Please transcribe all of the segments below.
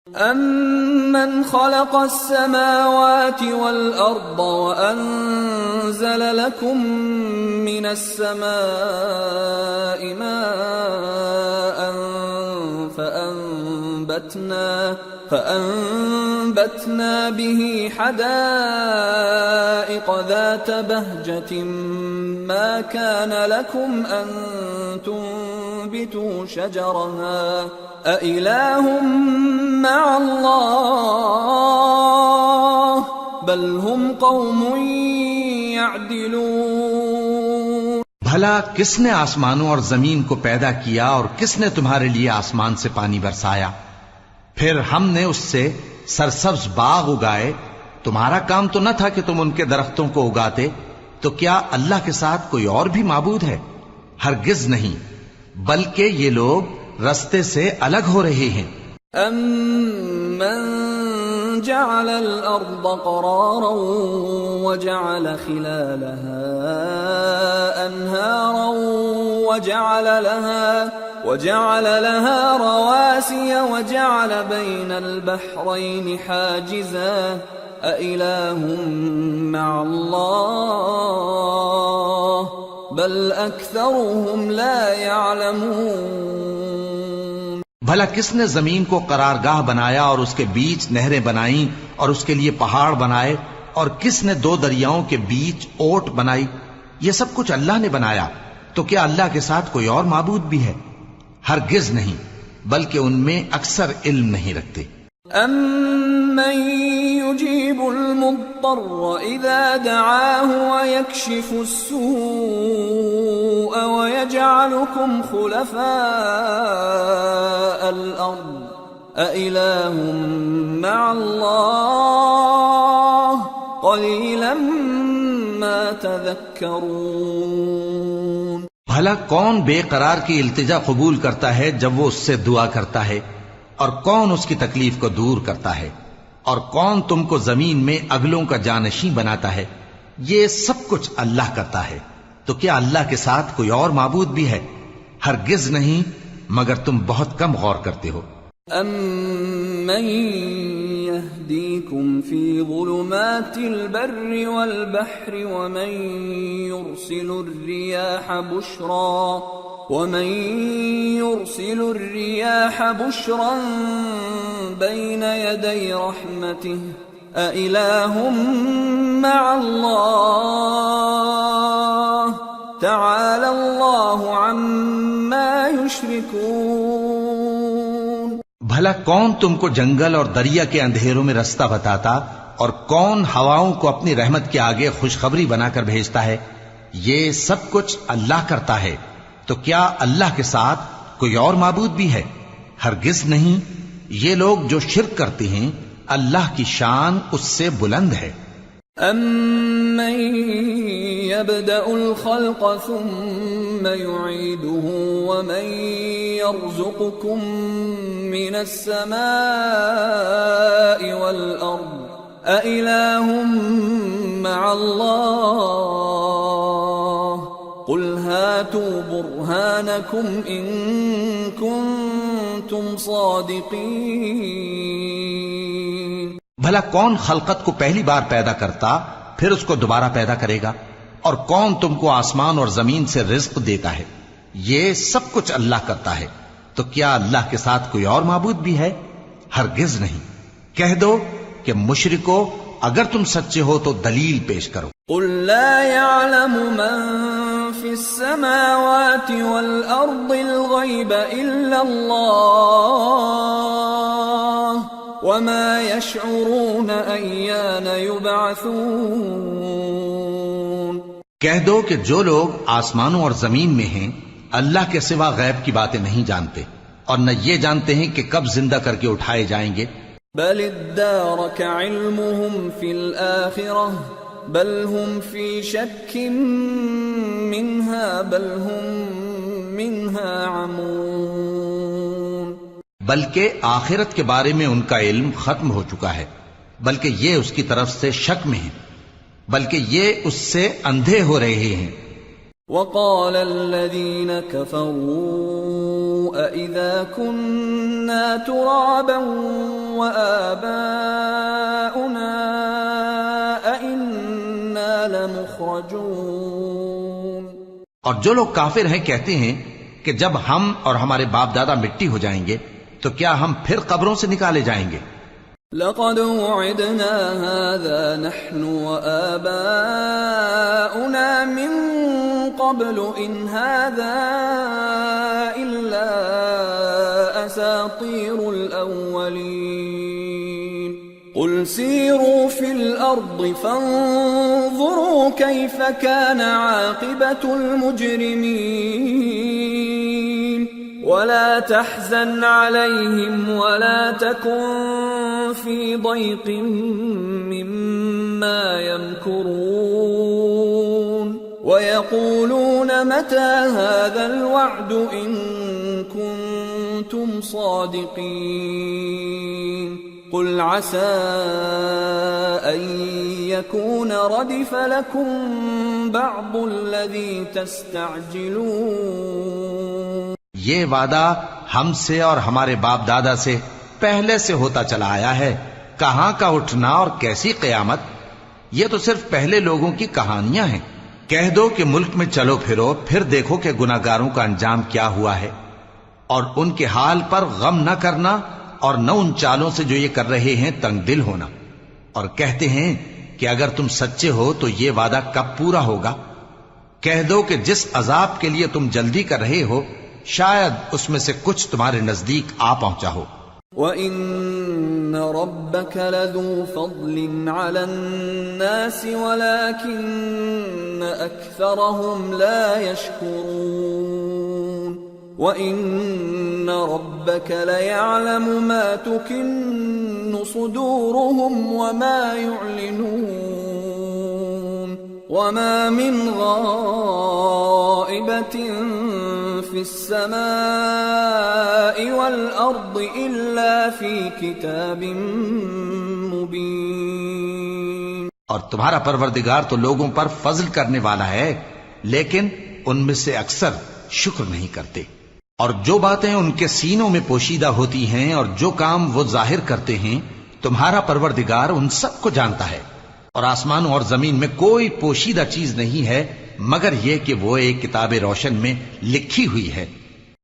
أَمَّنْ خَلَقَ السَّمَاوَاتِ وَالْأَرْضَ وَأَنزَلَ لَكُم مِّنَ السَّمَاءِ مَاءً فَأَنبَتْنَا بِهِ حَدَائِقَ ذَاتَ بَهْجَةٍ مَا كَانَ لَكُمْ أَن تُنبِتُوا شَجَرَهَا أَإِلَٰهٌ مَّعَ اللَّهِ بَلْ هُمْ قَوْمٌ يَعْدِلُونَ۔ بھلا کس نے آسمانوں اور زمین کو پیدا کیا اور کس نے تمہارے لیے آسمان سے پانی برسایا؟ پھر ہم نے اس سے سرسبز باغ اگائے۔ تمہارا کام تو نہ تھا کہ تم ان کے درختوں کو اگاتے، تو کیا اللہ کے ساتھ کوئی اور بھی معبود ہے؟ ہرگز نہیں، بلکہ یہ لوگ رستے سے الگ ہو رہے ہیں۔ أَمَّن جَعَلَ الْأَرْضَ قَرَارًا وَجَعَلَ خِلَالَهَا أَنْهَارًا وَجَعَلَ لَهَا رَوَاسِيَ وَجَعَلَ بَيْنَ الْبَحْرَيْنِ حَاجِزًا أَإِلَٰهٌ مَّعَ اللَّهِ بَلْ أَكْثَرُهُمْ لَا يَعْلَمُونَ۔ بھلا کس نے زمین کو قرارگاہ بنایا اور اس کے بیچ نہریں بنائیں اور اس کے لیے پہاڑ بنائے، اور کس نے دو دریاؤں کے بیچ اوٹ بنائی؟ یہ سب کچھ اللہ نے بنایا، تو کیا اللہ کے ساتھ کوئی اور معبود بھی ہے؟ ہرگز نہیں، بلکہ ان میں اکثر علم نہیں رکھتے۔ أَمَّن يُجِيبُ الْمُضْطَرَّ إِذَا دَعَاهُ وَيَكْشِفُ السُّوءَ وَيَجْعَلُكُمْ خُلَفَاءَ الْأَرْضِ أَإِلَٰهٌ مَّعَ اللَّهِ قَلِيلًا مَّا تَذَكَّرُونَ۔ بھلا کون بے قرار کی التجا قبول کرتا ہے جب وہ اس سے دعا کرتا ہے، اور کون اس کی تکلیف کو دور کرتا ہے، اور کون تم کو زمین میں اگلوں کا جانشین بناتا ہے؟ یہ سب کچھ اللہ کرتا ہے، تو کیا اللہ کے ساتھ کوئی اور معبود بھی ہے؟ ہرگز نہیں، مگر تم بہت کم غور کرتے ہو۔ أَمَّن يَهْدِيكُمْ فِي ظُلُمَاتِ الْبَرِّ وَالْبَحْرِ وَمَن يُرْسِلُ الرِّيَاحَ بُشْرًا بَيْنَ يَدَيْ رَحْمَتِهِ أَإِلَٰهٌ مَّعَ اللَّهِ تَعَالَى اللَّهُ عَمَّا يُشْرِكُونَ۔ بھلا کون تم کو جنگل اور دریا کے اندھیروں میں رستہ بتاتا، اور کون ہواؤں کو اپنی رحمت کے آگے خوشخبری بنا کر بھیجتا ہے؟ یہ سب کچھ اللہ کرتا ہے، تو کیا اللہ کے ساتھ کوئی اور معبود بھی ہے؟ ہرگز نہیں، یہ لوگ جو شرک کرتے ہیں اللہ کی شان اس سے بلند ہے۔ أَمَّن يَبْدَأُ الْخَلْقَ ثُمَّ يُعِيدُهُ وَمَن يَرْزُقُكُم مِّنَ السَّمَاءِ وَالْأَرْضِ أَإِلَٰهٌ مَّعَ اللَّهِ قُلْ هَاتُوا بُرْهَانَكُمْ إِن كُنتُمْ صَادِقِينَ۔ بھلا کون خلقت کو پہلی بار پیدا کرتا پھر اس کو دوبارہ پیدا کرے گا؟ اور کون تم کو آسمان اور زمین سے رزق دیتا ہے؟ یہ سب کچھ اللہ کرتا ہے، تو کیا اللہ کے ساتھ کوئی اور معبود بھی ہے؟ ہرگز نہیں۔ کہہ دو کہ مشرکو، اگر تم سچے ہو تو دلیل پیش کرو۔ قُل لَّا يَعْلَمُ مَن فِي السَّمَاوَاتِ وَالْأَرْضِ الْغَيْبَ إِلَّا اللَّهُ وَمَا يَشْعُرُونَ أَيَّانَ يُبْعَثُونَ۔ کہہ دو کہ جو لوگ آسمانوں اور زمین میں ہیں اللہ کے سوا غیب کی باتیں نہیں جانتے، اور نہ یہ جانتے ہیں کہ کب زندہ کر کے اٹھائے جائیں گے۔ بَلِ ادَّارَكَ عِلْمُهُمْ فِي الْآخِرَةِ بَلْ هُمْ فِي شَكٍّ مِّنْهَا بَلْ هُمْ مِنْهَا عَمُونَ۔ بلکہ آخرت کے بارے میں ان کا علم ختم ہو چکا ہے، بلکہ یہ اس کی طرف سے شک میں ہیں، بلکہ یہ اس سے اندھے ہو رہے ہیں۔ وَقَالَ الَّذِينَ كَفَرُوا أَإِذَا كُنَّا تُرَابًا وَآبَاؤُنَا أَإِنَّا لَمُخْرَجُونَ۔ اور جو لوگ کافر ہیں کہتے ہیں کہ جب ہم اور ہمارے باپ دادا مٹی ہو جائیں گے تو کیا ہم پھر قبروں سے نکالے جائیں گے؟ لَقَدْ وُعِدْنَا هَذَا نَحْنُ وَآبَاؤُنَا مِن قَبْلُ إِنْ هَذَا إِلَّا أَسَاطِيرُ الْأَوَّلِينَ قُلْ سِيرُوا فِي الْأَرْضِ فَانظُرُوا كَيْفَ كَانَ عَاقِبَةُ الْمُجْرِمِينَ وَلَا تَحْزَنْ عَلَيْهِمْ وَلَا تَكُنْ فِي ضَيْقٍ مِّمَّا يَمْكُرُونَ وَيَقُولُونَ مَتَى هَذَا الْوَعْدُ إِن كُنتُمْ صَادِقِينَ قُلْ عَسَىٰ أَن يَكُونَ رَدِفَ لَكُمْ بَعْضُ الَّذِي تَسْتَعْجِلُونَ۔ یہ وعدہ ہم سے اور ہمارے باپ دادا سے پہلے سے ہوتا چلا آیا ہے، کہاں کا اٹھنا اور کیسی قیامت؟ یہ تو صرف پہلے لوگوں کی کہانیاں ہیں۔ کہہ دو کہ ملک میں چلو پھرو، پھر دیکھو کہ گناہگاروں کا انجام کیا ہوا ہے، اور ان کے حال پر غم نہ کرنا اور نہ ان چالوں سے جو یہ کر رہے ہیں تنگ دل ہونا، اور کہتے ہیں کہ اگر تم سچے ہو تو یہ وعدہ کب پورا ہوگا؟ کہہ دو کہ جس عذاب کے لیے تم جلدی کر رہے ہو شاید اس میں سے کچھ تمہارے نزدیک آ پہنچا ہو۔ وَإِنَّ رَبَّكَ لَذُو فَضْلٍ عَلَى النَّاسِ وَلَكِنَّ أَكْثَرَهُمْ لَا يَشْكُرُونَ وَإِنَّ رَبَّكَ لَيَعْلَمُ مَا تُكِنُّ صُدُورُهُمْ وَمَا يُعْلِنُونَ وَمَا مِنْ غَائِبَةٍ فِي السَّمَاءِ وَالْأَرْضِ إِلَّا فِي كِتَابٍ مُبِينٍ۔ اور تمہارا پروردگار تو لوگوں پر فضل کرنے والا ہے، لیکن ان میں سے اکثر شکر نہیں کرتے۔ اور جو باتیں ان کے سینوں میں پوشیدہ ہوتی ہیں اور جو کام وہ ظاہر کرتے ہیں تمہارا پروردگار ان سب کو جانتا ہے۔ اور آسمانوں اور زمین میں کوئی پوشیدہ چیز نہیں ہے مگر یہ کہ وہ ایک کتاب روشن میں لکھی ہوئی ہے۔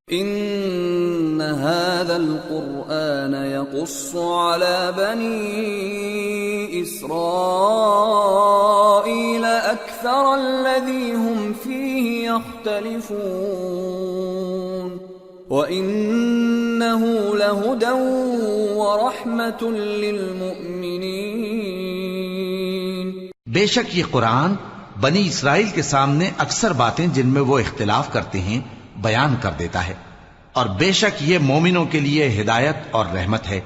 ان هذا القرآن يقص على بني إسرائيل أكثر الذي هم فيه يختلفون وإنه لهدى ورحمة للمؤمنين۔ بے شک یہ قرآن بنی اسرائیل کے سامنے اکثر باتیں جن میں وہ اختلاف کرتے ہیں بیان کر دیتا ہے، اور بے شک یہ مومنوں کے لیے ہدایت اور رحمت ہے۔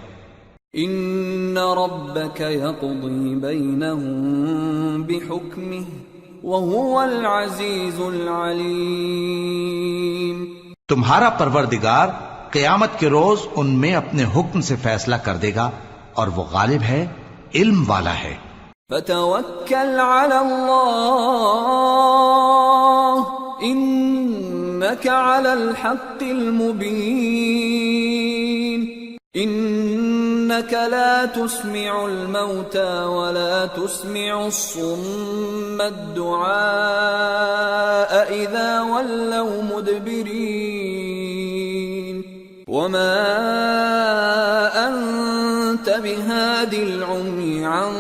ان ربك يقضي بينهم بحكمه وهو العزيز العليم۔ تمہارا پروردگار قیامت کے روز ان میں اپنے حکم سے فیصلہ کر دے گا اور وہ غالب ہے، علم والا ہے۔ فتوکل علی اللہ انک علی الحق المبین۔ انک لا تسمع الموتى ولا تسمع الصم الدعاء اذا ولوا مدبرین وما انت بهاد العمي عن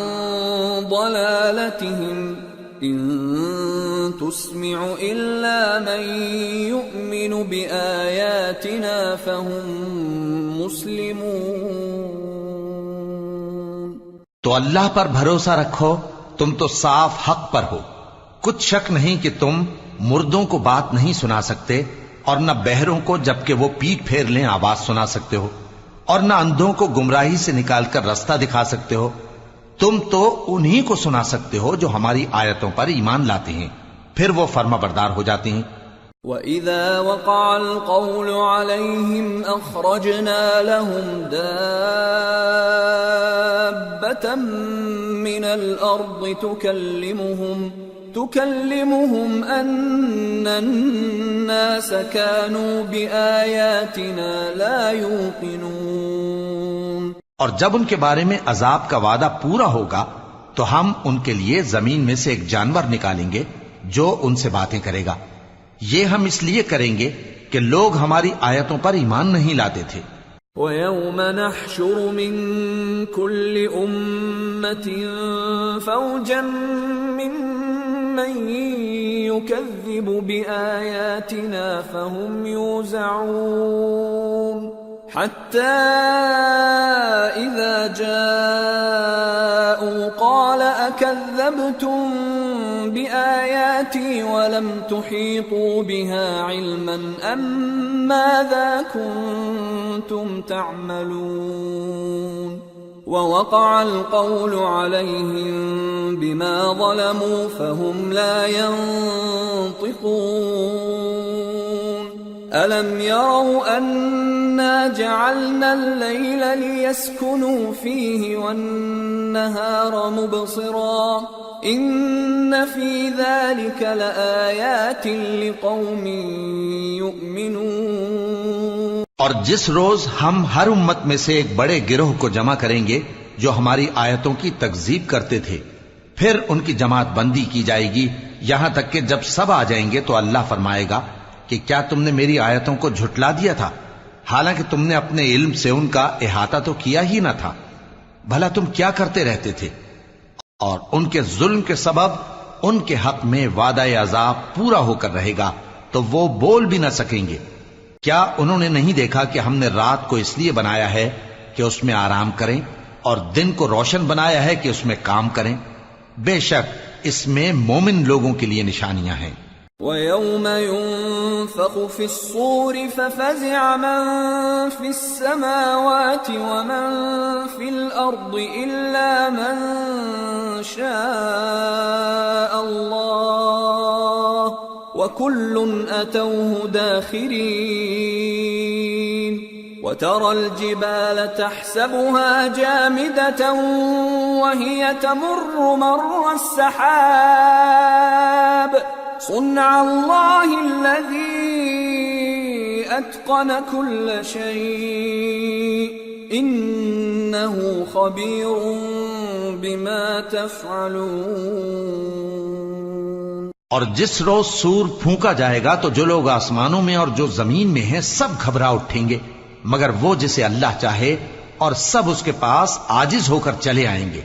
ضلالتهم ان تسمع الا من يؤمن بآياتنا فهم مسلمون۔ تو اللہ پر بھروسہ رکھو، تم تو صاف حق پر ہو۔ کچھ شک نہیں کہ تم مردوں کو بات نہیں سنا سکتے اور نہ بہروں کو جبکہ وہ پیٹ پھیر لیں آواز سنا سکتے ہو، اور نہ اندھوں کو گمراہی سے نکال کر رستہ دکھا سکتے ہو۔ تم تو انہی کو سنا سکتے ہو جو ہماری آیتوں پر ایمان لاتے ہیں، پھر وہ فرما بردار ہو جاتے ہیں۔ وَإِذَا وَقَعَ الْقَوْلُ عَلَيْهِمْ أَخْرَجْنَا لَهُمْ دَابَّةً مِّنَ الْأَرْضِ تكلمهم أن الناس كانوا بآياتنا لا يوقنون۔ اور جب ان کے بارے میں عذاب کا وعدہ پورا ہوگا تو ہم ان کے لیے زمین میں سے ایک جانور نکالیں گے جو ان سے باتیں کرے گا۔ یہ ہم اس لیے کریں گے کہ لوگ ہماری آیتوں پر ایمان نہیں لاتے تھے۔ وَيَوْمَ نَحْشُرُ مِن كُلِّ أُمَّةٍ فَوْجًا مِّمَّن يُكَذِّبُ بِآيَاتِنَا فَهُمْ يُوزَعُونَ حَتَّى إِذَا جَاءُوا قَالَ أَكَذَّبْتُم بِآيَاتِي وَلَمْ تُحِيطُوا بِهَا عِلْمًا أَمْ مَاذَا كُنتُمْ تَعْمَلُونَ وَوَقَعَ الْقَوْلُ عَلَيْهِمْ بِمَا ظَلَمُوا فَهُمْ لَا يَنطِقُونَ أَلَمْ يَرَوْا أَنَّا جَعَلْنَا اللَّيْلَ لِيَسْكُنُوا فِيهِ وَالنَّهَارَ مُبْصِرًا إِنَّ فِي ذَلِكَ لَآيَاتٍ لِقَوْمٍ يُؤْمِنُونَ۔ اور جس روز ہم ہر امت میں سے ایک بڑے گروہ کو جمع کریں گے جو ہماری آیتوں کی تکذیب کرتے تھے، پھر ان کی جماعت بندی کی جائے گی یہاں تک کہ جب سب آ جائیں گے تو اللہ فرمائے گا کہ کیا تم نے میری آیتوں کو جھٹلا دیا تھا، حالانکہ تم نے اپنے علم سے ان کا احاطہ تو کیا ہی نہ تھا، بھلا تم کیا کرتے رہتے تھے؟ اور ان کے ظلم کے سبب ان کے حق میں وعدہ عذاب پورا ہو کر رہے گا تو وہ بول بھی نہ سکیں گے۔ کیا انہوں نے نہیں دیکھا کہ ہم نے رات کو اس لیے بنایا ہے کہ اس میں آرام کریں اور دن کو روشن بنایا ہے کہ اس میں کام کریں؟ بے شک اس میں مومن لوگوں کے لیے نشانیاں ہیں۔ وَيَوْمَ يُنفَخُ فِي الصُّورِ فَفَزِعَ مَن فِي السَّمَاوَاتِ وَمَن فِي الْأَرْضِ إِلَّا مَن شَاءَ اللَّهُ وَكُلٌّ أَتَوْهُ دَاخِرِينَ وَتَرَى الْجِبَالَ تَحْسَبُهَا جَامِدَةً وَهِيَ تَمُرُّ مَرَّ السَّحَابِ صُنْعَ اللَّهِ الَّذِي أَتْقَنَ كُلَّ شَيْءٍ إِنَّهُ خَبِيرٌ بِمَا تَفْعَلُونَ۔ اور جس روز سور پھونکا جائے گا تو جو لوگ آسمانوں میں اور جو زمین میں ہیں سب گھبرا اٹھیں گے مگر وہ جسے اللہ چاہے، اور سب اس کے پاس عاجز ہو کر چلے آئیں گے۔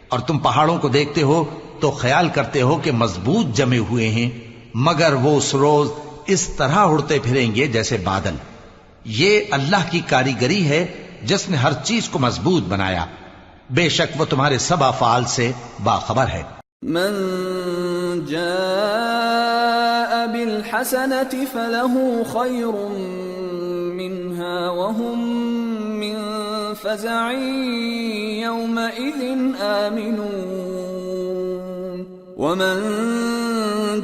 اور تم پہاڑوں کو دیکھتے ہو تو خیال کرتے ہو کہ مضبوط جمے ہوئے ہیں، مگر وہ اس روز اس طرح اڑتے پھریں گے جیسے بادل۔ یہ اللہ کی کاریگری ہے جس نے ہر چیز کو مضبوط بنایا، بے شک وہ تمہارے سب افعال سے باخبر ہے۔ من جاء بالحسنة فله خير منها وهم من فزع يومئذ آمنون ومن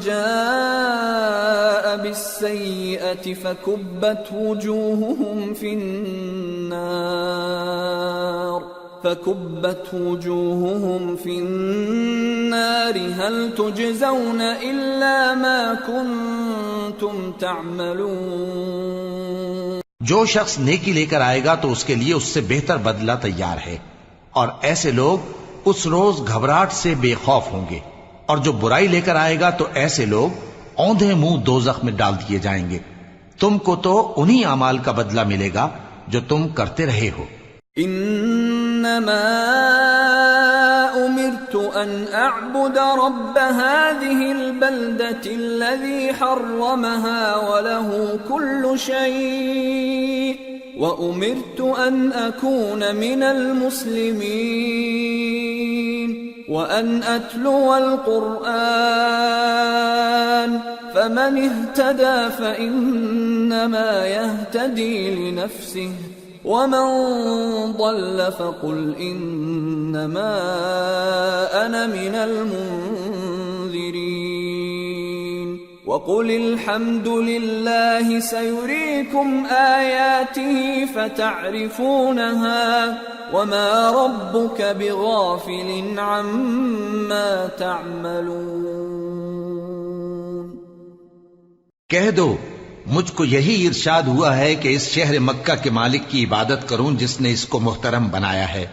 جاء بالسيئة فكبت وجوههم في النار هل تجزون إلا ما كنتم تعملون۔ جو شخص نیکی لے کر آئے گا تو اس کے لیے اس سے بہتر بدلہ تیار ہے، اور ایسے لوگ اس روز گھبراہٹ سے بے خوف ہوں گے، اور جو برائی لے کر آئے گا تو ایسے لوگ اوندھے منہ دوزخ میں ڈال دیے جائیں گے۔ تم کو تو انہی اعمال کا بدلہ ملے گا جو تم کرتے رہے ہو۔ انما امرت ان اعبد رب هذه البلدة الذي حرمها وله كل شيء وامرت ان اكون من المسلمين وان اتلو القرآن فمن اهتدى فانما يهتدي لنفسه ومن ضل فقل انما انا من المنذرين وقل الحمد لله سيريكم آياته فتعرفونها وما ربك بغافل عما تعملون۔ کہہ دو مجھ کو یہی ارشاد ہوا ہے کہ اس شہر مکہ کے مالک کی عبادت کروں جس نے اس کو محترم بنایا ہے،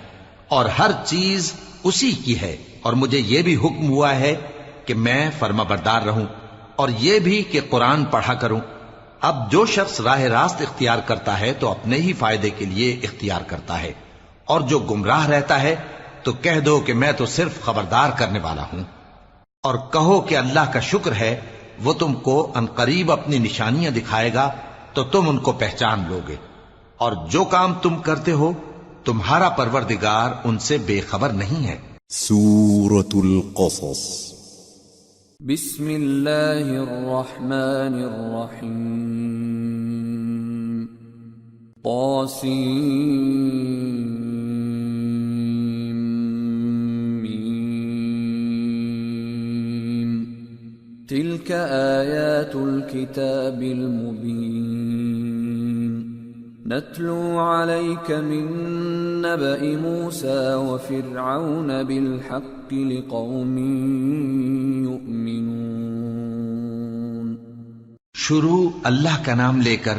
اور ہر چیز اسی کی ہے، اور مجھے یہ بھی حکم ہوا ہے کہ میں فرما بردار رہوں، اور یہ بھی کہ قرآن پڑھا کروں۔ اب جو شخص راہ راست اختیار کرتا ہے تو اپنے ہی فائدے کے لیے اختیار کرتا ہے، اور جو گمراہ رہتا ہے تو کہہ دو کہ میں تو صرف خبردار کرنے والا ہوں۔ اور کہو کہ اللہ کا شکر ہے وہ تم کو عنقریب اپنی نشانیاں دکھائے گا تو تم ان کو پہچان لو گے، اور جو کام تم کرتے ہو تمہارا پروردگار ان سے بے خبر نہیں ہے۔ سورة القصص بسم اللہ الرحمن الرحیم تلك آيات الكتاب المبين نتلو عليك من نبأ موسى وفرعون بالحق لقوم يؤمنون۔ شروع اللہ کا نام لے کر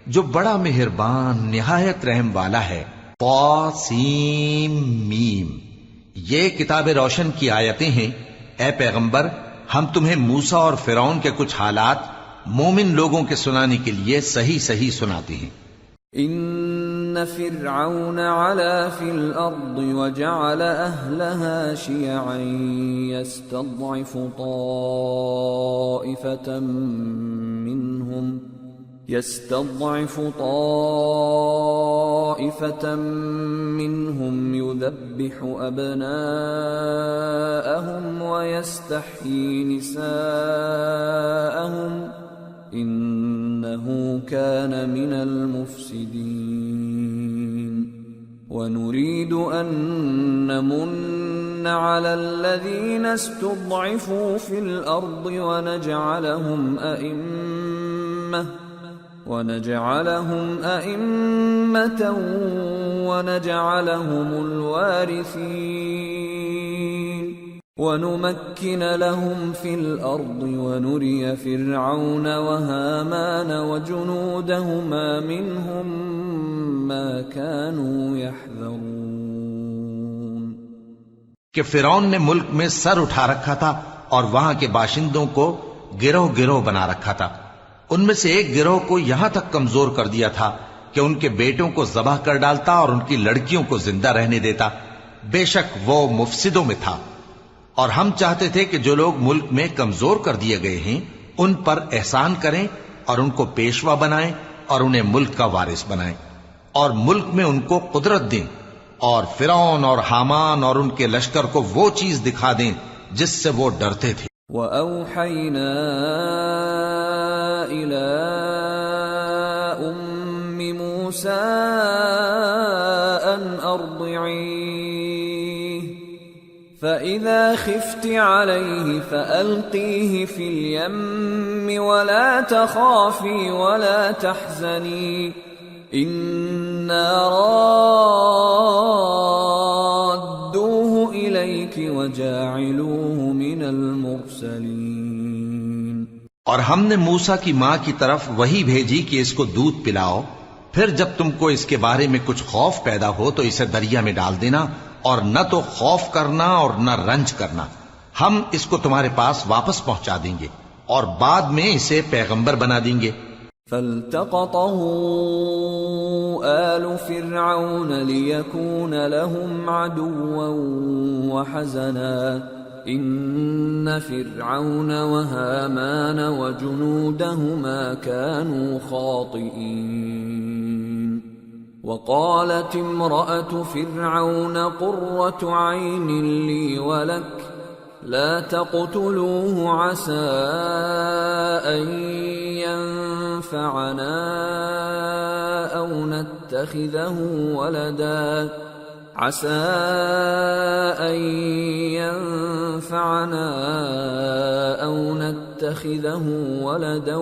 جو بڑا مہربان نہایت رحم والا ہے۔ طاسیم میم، یہ کتاب روشن کی آیتیں ہیں۔ اے پیغمبر، ہم تمہیں موسیٰ اور فرعون کے کچھ حالات مومن لوگوں کے سنانے کے لیے صحیح صحیح سناتے ہیں۔ ان فرعون علا فی الارض وجعل اہلها شیعا يستضعف طائفة منهم يذبح أبناءهم ويستحيي نساءهم إنه كان من المفسدين ونريد أن نمن على الذين استضعفوا في الأرض ونجعلهم أئمة ونجعلهم الوارثين ونمكن لهم في الأرض ونري فرعون وهامان وجنودهما منهم ما كانوا يحذرون۔ کہ فرعون نے ملک میں سر اٹھا رکھا تھا اور وہاں کے باشندوں کو گروہ گروہ بنا رکھا تھا۔ ان میں سے ایک گروہ کو یہاں تک کمزور کر دیا تھا کہ ان کے بیٹوں کو ذبح کر ڈالتا اور ان کی لڑکیوں کو زندہ رہنے دیتا۔ بے شک وہ مفسدوں میں تھا۔ اور ہم چاہتے تھے کہ جو لوگ ملک میں کمزور کر دیے گئے ہیں ان پر احسان کریں اور ان کو پیشوا بنائیں اور انہیں ملک کا وارث بنائیں، اور ملک میں ان کو قدرت دیں، اور فرعون اور حامان اور ان کے لشکر کو وہ چیز دکھا دیں جس سے وہ ڈرتے تھے۔ وَأَوْحَيْنَا إِلَىٰ أُمِّ مُوسَىٰ أَنْ أَرْضِعِيهِ فَإِذَا خِفْتِ عَلَيْهِ فَأَلْقِيهِ فِي الْيَمِّ وَلَا تَخَافِي وَلَا تَحْزَنِي إِنَّا رَادُّوهُ إِلَيْكِ وَجَاعِلُوهُ مِنَ الْمُرْسَلِينَ۔ اور ہم نے موسیٰ کی ماں کی طرف وحی بھیجی کہ اس کو دودھ پلاؤ، پھر جب تم کو اس کے بارے میں کچھ خوف پیدا ہو تو اسے دریا میں ڈال دینا، اور نہ تو خوف کرنا اور نہ رنج کرنا، ہم اس کو تمہارے پاس واپس پہنچا دیں گے اور بعد میں اسے پیغمبر بنا دیں گے۔ فالتقطه آل فرعون ليكون لهم عدوا وحزنا إن فرعون وهامان وجنودهما كانوا خاطئين وقالت امرأة فرعون قرة عين لي ولك لا تقتلوه عسى أن ينفعنا أو نتخذه ولدا عسى أن ينفعنا أو نتخذه ولدا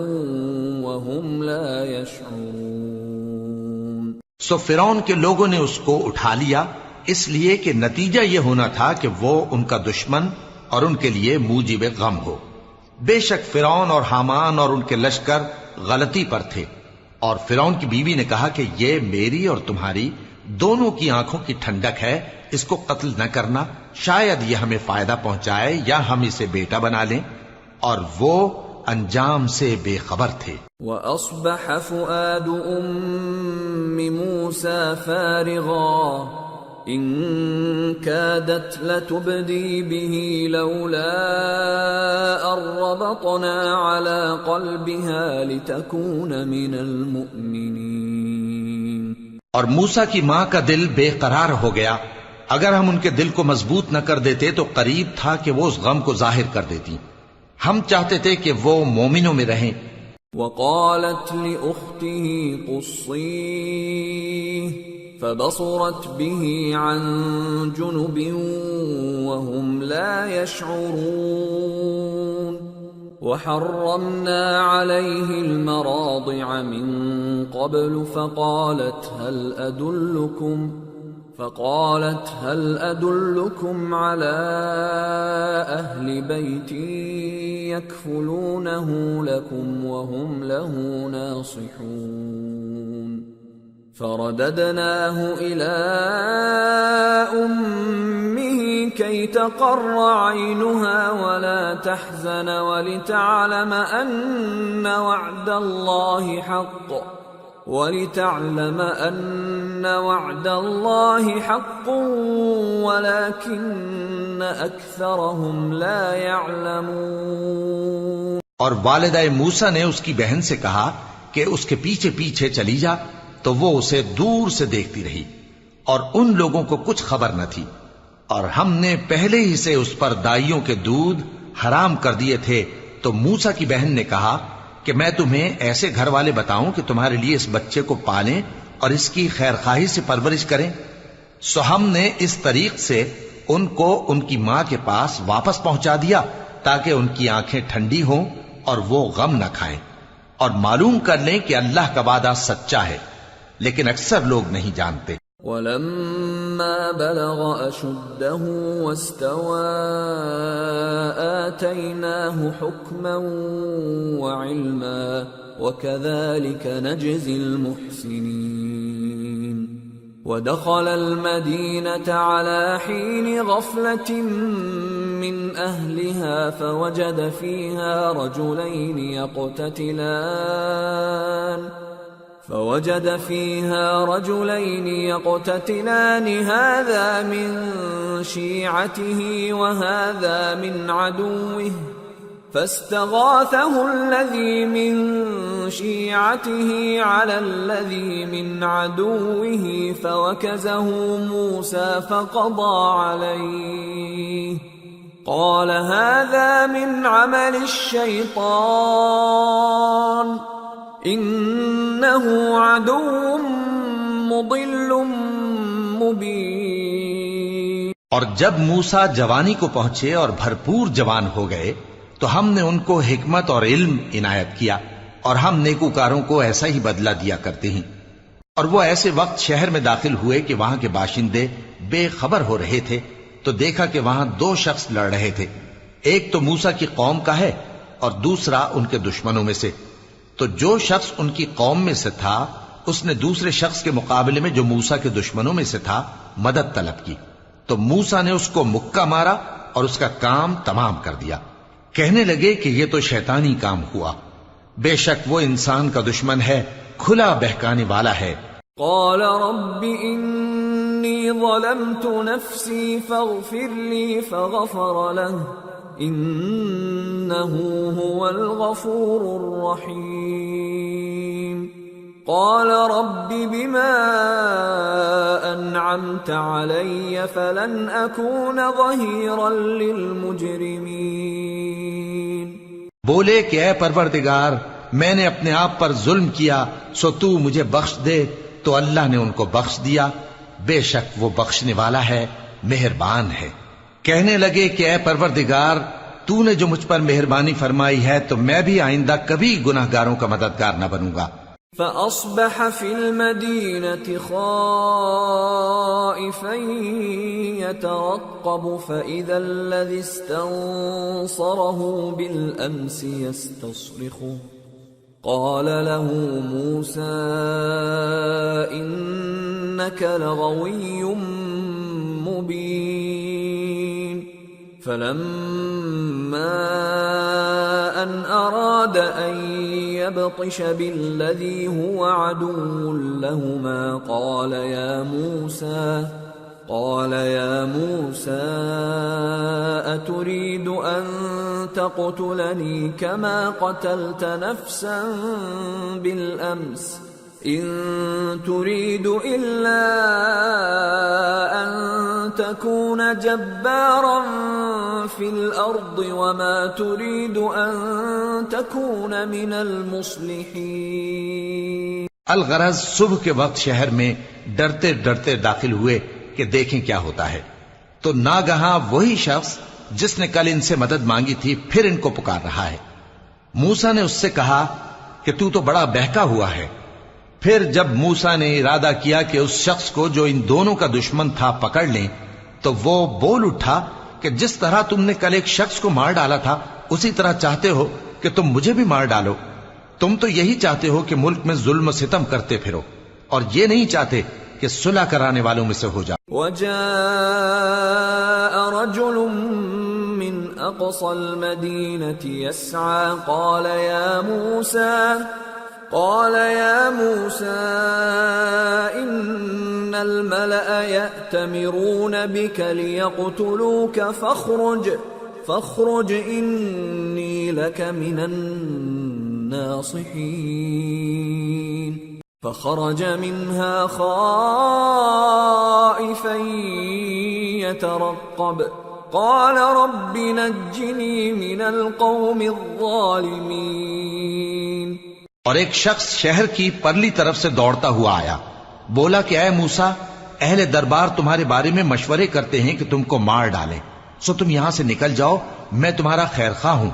وهم لا يشعرون۔ سو فرعون کے لوگوں نے اس کو اٹھا لیا، اس لیے کہ نتیجہ یہ ہونا تھا کہ وہ ان کا دشمن اور ان کے لیے موجب غم ہو۔ بے شک فرعون اور حامان اور ان کے لشکر غلطی پر تھے، اور فرعون کی بیوی نے کہا کہ یہ میری اور تمہاری دونوں کی آنکھوں کی ٹھنڈک ہے، اس کو قتل نہ کرنا، شاید یہ ہمیں فائدہ پہنچائے یا ہم اسے بیٹا بنا لیں، اور وہ انجام سے بے خبر تھے۔ وَأَصْبَحَ فُؤَادُ أُمِّ مُوسَى فَارِغًا إِن كَادَتْ لَتُبْدِي بِهِ لَوْلَا أَن رَّبَطْنَا عَلَى قَلْبِهَا لِتَكُونَ مِنَ الْمُؤْمِنِينَ۔ اور موسیٰ کی ماں کا دل بے قرار ہو گیا، اگر ہم ان کے دل کو مضبوط نہ کر دیتے تو قریب تھا کہ وہ اس غم کو ظاہر کر دیتی، ہم چاہتے تھے کہ وہ مومنوں میں رہیں۔ وقالت لأخته قصيه فبصرت به عن جنب وهم لا يشعرون وحرمنا عليه المراضع من قبل فقالت هل أدلكم على أهل بيت يكفلونه لكم وهم له ناصحون فرددناه إلى أمه كي تقر عينها ولا تحزن ولتعلم أن وعد الله حق ولكن أكثرهم لا يعلمون۔ اور والدہ موسیٰ نے اس کی بہن سے کہا کہ اس کے پیچھے پیچھے چلی جا، تو وہ اسے دور سے دیکھتی رہی، اور ان لوگوں کو کچھ خبر نہ تھی، اور ہم نے پہلے ہی سے اس پر دائیوں کے دودھ حرام کر دیے تھے۔ تو موسیٰ کی بہن نے کہا کہ میں تمہیں ایسے گھر والے بتاؤں کہ تمہارے لیے اس بچے کو پالیں اور اس کی خیر خواہی سے پرورش کریں۔ سو ہم نے اس طریق سے ان کو ان کی ماں کے پاس واپس پہنچا دیا تاکہ ان کی آنکھیں ٹھنڈی ہوں اور وہ غم نہ کھائیں، اور معلوم کر لیں کہ اللہ کا وعدہ سچا ہے، لیکن اکثر لوگ نہیں جانتے۔ وَلَمَّا بَلَغَ أَشُدَّهُ وَاسْتَوَى آتَيْنَاهُ حُكْمًا وَعِلْمًا وَكَذَلِكَ نَجْزِي الْمُحْسِنِينَ۔ وَدَخَلَ الْمَدِينَةَ عَلَى حِينِ غَفْلَةٍ مِّنْ أَهْلِهَا فَوَجَدَ فِيهَا رجلين يقتتلان هذا من شيعته وهذا من عدوه فاستغاثه الذي من شيعته على الذي من عدوه فوكزه موسى فقضى عليه قال هذا من عمل الشيطان انه عدو مضل مبین۔ اور جب موسیٰ جوانی کو پہنچے اور بھرپور جوان ہو گئے تو ہم نے ان کو حکمت اور علم عنایت کیا، اور ہم نیکوکاروں کو ایسا ہی بدلہ دیا کرتے ہیں۔ اور وہ ایسے وقت شہر میں داخل ہوئے کہ وہاں کے باشندے بے خبر ہو رہے تھے، تو دیکھا کہ وہاں دو شخص لڑ رہے تھے، ایک تو موسیٰ کی قوم کا ہے اور دوسرا ان کے دشمنوں میں سے۔ تو جو شخص ان کی قوم میں سے تھا اس نے دوسرے شخص کے مقابلے میں جو موسیٰ کے دشمنوں میں سے تھا مدد طلب کی، تو موسیٰ نے اس کو مکہ مارا اور اس کا کام تمام کر دیا۔ کہنے لگے کہ یہ تو شیطانی کام ہوا، بے شک وہ انسان کا دشمن ہے، کھلا بہکانے والا ہے۔ قال رب انی ظلمت نفسی فاغفر لی فغفر له انه هو الغفور الرحیم۔ قال رب بما انعمت علی فلن اکون ظہیرا للمجرمین۔ بولے کہ اے پروردگار میں نے اپنے آپ پر ظلم کیا، سو تو مجھے بخش دے، تو اللہ نے ان کو بخش دیا، بے شک وہ بخشنے والا ہے، مہربان ہے۔ کہنے لگے کہ اے پروردگار تو نے جو مجھ پر مہربانی فرمائی ہے تو میں بھی آئندہ کبھی گناہگاروں کا مددگار نہ بنوں گا۔ فأصبح في المدينة خائفا يترقب فإذا الذي استنصره بالأمس يستصرخه قال له موسى إنك لغوي مبين فلما أن أراد أن يبطش بالذي هو عدو لهما قال يا موسى أتريد أن تقتلني كما قتلت نفسا بالأمس إن تريد إلا أن تكون جبارا في الأرض وما تريد أن تكون من المصلحين. الغرض صبح کے وقت شہر میں ڈرتے ڈرتے داخل ہوئے کہ دیکھیں کیا ہوتا ہے، تو ناگہاں وہی شخص جس نے کل ان سے مدد مانگی تھی پھر ان کو پکار رہا ہے. موسیٰ نے اس سے کہا کہ تو بڑا بہکا ہوا ہے. پھر جب موسیٰ نے ارادہ کیا کہ اس شخص کو جو ان دونوں کا دشمن تھا پکڑ لیں، تو وہ بول اٹھا کہ جس طرح تم نے کل ایک شخص کو مار ڈالا تھا اسی طرح چاہتے ہو کہ تم مجھے بھی مار ڈالو. تم تو یہی چاہتے ہو کہ ملک میں ظلم و ستم کرتے پھرو، اور یہ نہیں چاہتے کہ صلح کرانے والوں میں سے ہو جاؤ. وجاء رجل من اقصى المدينة يسعى قال يا موسى إن الملأ يأتمرون بك ليقتلوك فاخرج إني لك من الناصحين. فخرج منها خائفا يترقب قال رب نجني من القوم الظالمين. اور ایک شخص شہر کی پرلی طرف سے دوڑتا ہوا آیا، بولا کہ اے موسیٰ، اہل دربار تمہارے بارے میں مشورے کرتے ہیں کہ تم کو مار ڈالیں، سو تم یہاں سے نکل جاؤ، میں تمہارا خیر خواہ ہوں.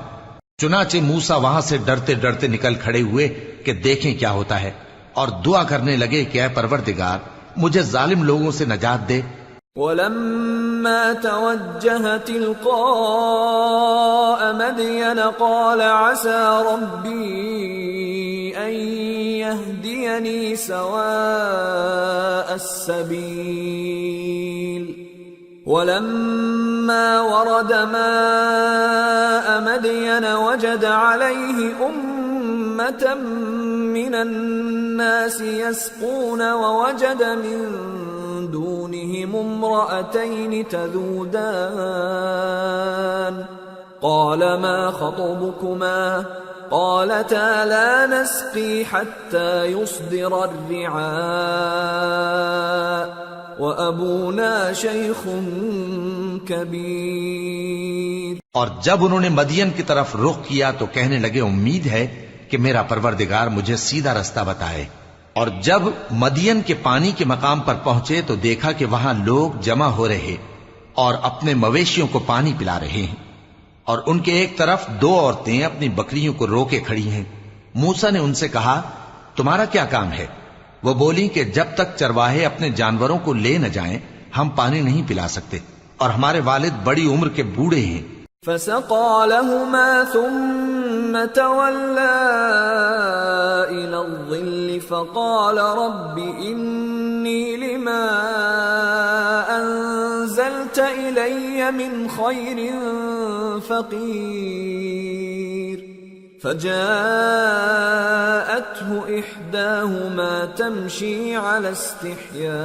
چنانچہ موسیٰ وہاں سے ڈرتے ڈرتے نکل کھڑے ہوئے کہ دیکھیں کیا ہوتا ہے، اور دعا کرنے لگے کہ اے پروردگار مجھے ظالم لوگوں سے نجات دے. وَلَمَّا تَوَجَّهَ تِلْقَاءَ مَدْيَنَ قَالَ عَسَى رَبِّي أَن يَهْدِيَنِي سَوَاءَ السَّبِيلِ. وَلَمَّا وَرَدَ مَاءَ مَدْيَنَ وَجَدَ عَلَيْهِ أُمَّةً مِّنَ النَّاسِ يَسْقُونَ وَوَجَدَ مِن دونهم امرأتين تذودان قال ما خطبكما قالتا لا نسقي حتى يصدر الرعاء وأبونا شيخ كبير. اور جب انہوں نے مدین کی طرف رخ کیا تو کہنے لگے امید ہے کہ میرا پروردگار مجھے سیدھا رستہ بتائے. اور جب مدین کے پانی کے مقام پر پہنچے تو دیکھا کہ وہاں لوگ جمع ہو رہے اور اپنے مویشیوں کو پانی پلا رہے ہیں، اور ان کے ایک طرف دو عورتیں اپنی بکریوں کو روکے کھڑی ہیں. موسیٰ نے ان سے کہا تمہارا کیا کام ہے؟ وہ بولی کہ جب تک چرواہے اپنے جانوروں کو لے نہ جائیں ہم پانی نہیں پلا سکتے، اور ہمارے والد بڑی عمر کے بوڑھے ہیں. فسقى لهما ثم تولى إلى الظل فقال رب إني لما أنزلت إلي من خير فقير. فجاءته إحداهما تمشي على استحياء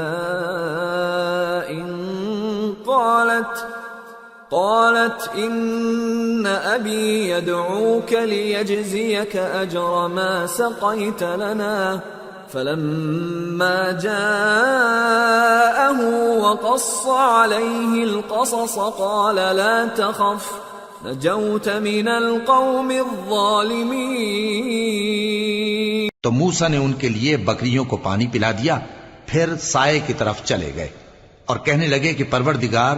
قالت إن أبي يدعوك ليجزيك أجر ما سقيت لنا. فلما جاءه وقص عليه القصص قال لا تخف نجوت من القوم الظالمين. تو موسیٰ نے ان کے لیے بکریوں کو پانی پلا دیا، پھر سائے کی طرف چلے گئے اور کہنے لگے کہ پروردگار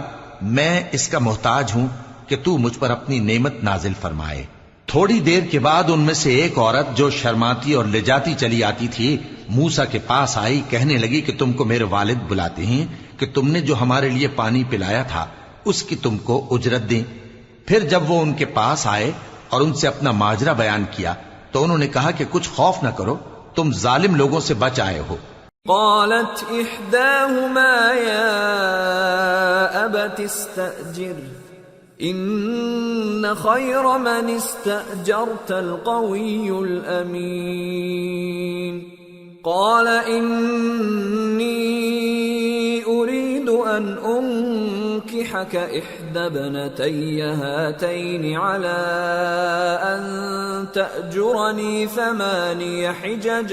میں اس کا محتاج ہوں کہ تو مجھ پر اپنی نعمت نازل فرمائے. تھوڑی دیر کے بعد ان میں سے ایک عورت جو شرماتی اور لجاتی چلی آتی تھی موسیٰ کے پاس آئی، کہنے لگی کہ تم کو میرے والد بلاتے ہیں کہ تم نے جو ہمارے لیے پانی پلایا تھا اس کی تم کو اجرت دیں۔ پھر جب وہ ان کے پاس آئے اور ان سے اپنا ماجرا بیان کیا تو انہوں نے کہا کہ کچھ خوف نہ کرو، تم ظالم لوگوں سے بچ آئے ہو۔ قالت احداهما يا ابت استأجر ان خير من استأجرت القوي الامين قال اني اريد ان انكحك احدى ابنتي هاتين على ان تأجرني 8 حجج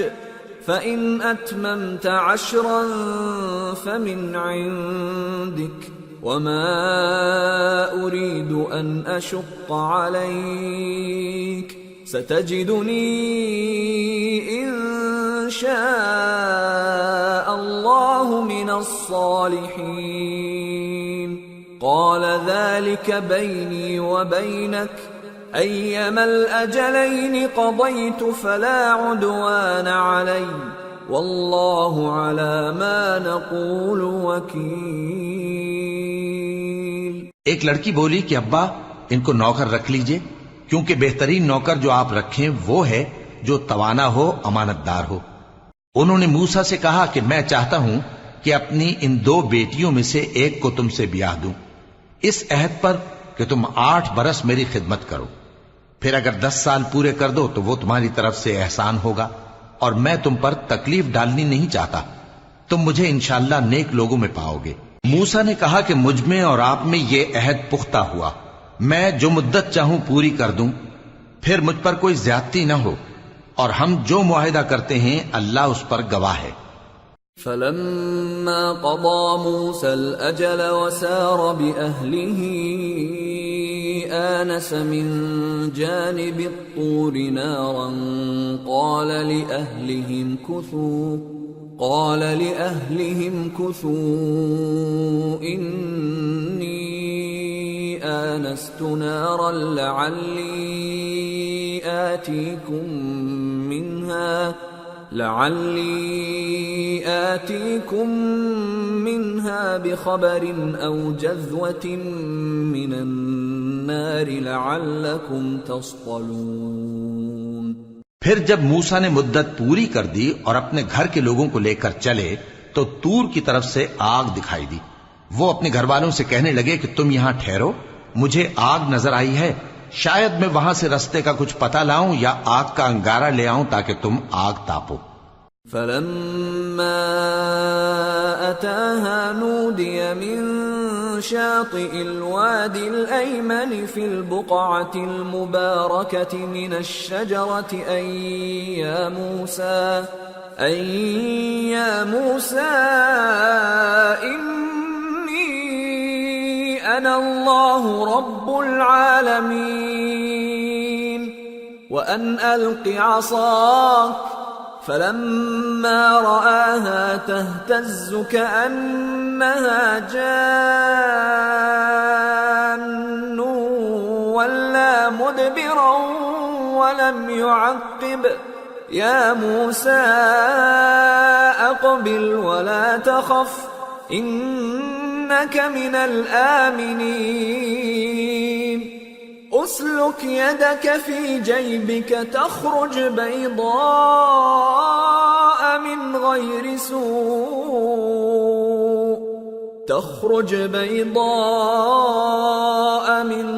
فإن أتممت 10 فمن عندك وما أريد أن أشق عليك ستجدني إن شاء الله من الصالحين قال ذلك بيني وبينك أيما الأجلين قضيت فلا عدوان علي والله على ما نقول وكيل۔ ایک لڑکی بولی کہ ابا ان کو نوکر رکھ لیجئے، کیونکہ بہترین نوکر جو آپ رکھیں وہ ہے جو توانا ہو، امانت دار ہو۔ انہوں نے موسیٰ سے کہا کہ میں چاہتا ہوں کہ اپنی ان 2 بیٹیوں میں سے ایک کو تم سے بیاہ دوں، اس عہد پر کہ تم 8 برس میری خدمت کرو، پھر اگر 10 سال پورے کر دو تو وہ تمہاری طرف سے احسان ہوگا، اور میں تم پر تکلیف ڈالنی نہیں چاہتا، تم مجھے انشاءاللہ نیک لوگوں میں پاؤ گے۔ موسیٰ نے کہا کہ مجھ میں اور آپ میں یہ عہد پختہ ہوا، میں جو مدت چاہوں پوری کر دوں، پھر مجھ پر کوئی زیادتی نہ ہو، اور ہم جو معاہدہ کرتے ہیں اللہ اس پر گواہ ہے۔ فلما قضى موسى الأجل وسار بأهله آنس من جانب الطور نارا قال لأهلهم كثوا إني آنست نارا لعلي آتيكم منها بخبر أو جذوة من النار لعلكم تصطلون۔ پھر جب موسیٰ نے مدت پوری کر دی اور اپنے گھر کے لوگوں کو لے کر چلے تو تور کی طرف سے آگ دکھائی دی۔ وہ اپنے گھر والوں سے کہنے لگے کہ تم یہاں ٹھہرو، مجھے آگ نظر آئی ہے، شاید میں وہاں سے رستے کا کچھ پتہ لاؤں یا آگ کا انگارہ لے آؤں تاکہ تم آگ تاپو۔ فلما أتاها نودي من شاطئ الوادي الأيمن في البقعة المباركة من الشجرة أن يا موسى إني أنا الله رب العالمين وأن ألق عصاك فلما رآها تهتز كأنها جان ولا مدبرا ولم يعقب يا موسى أقبل ولا تخف إنك من الآمنين أسلك يدك في جيبك تخرج بيضاء من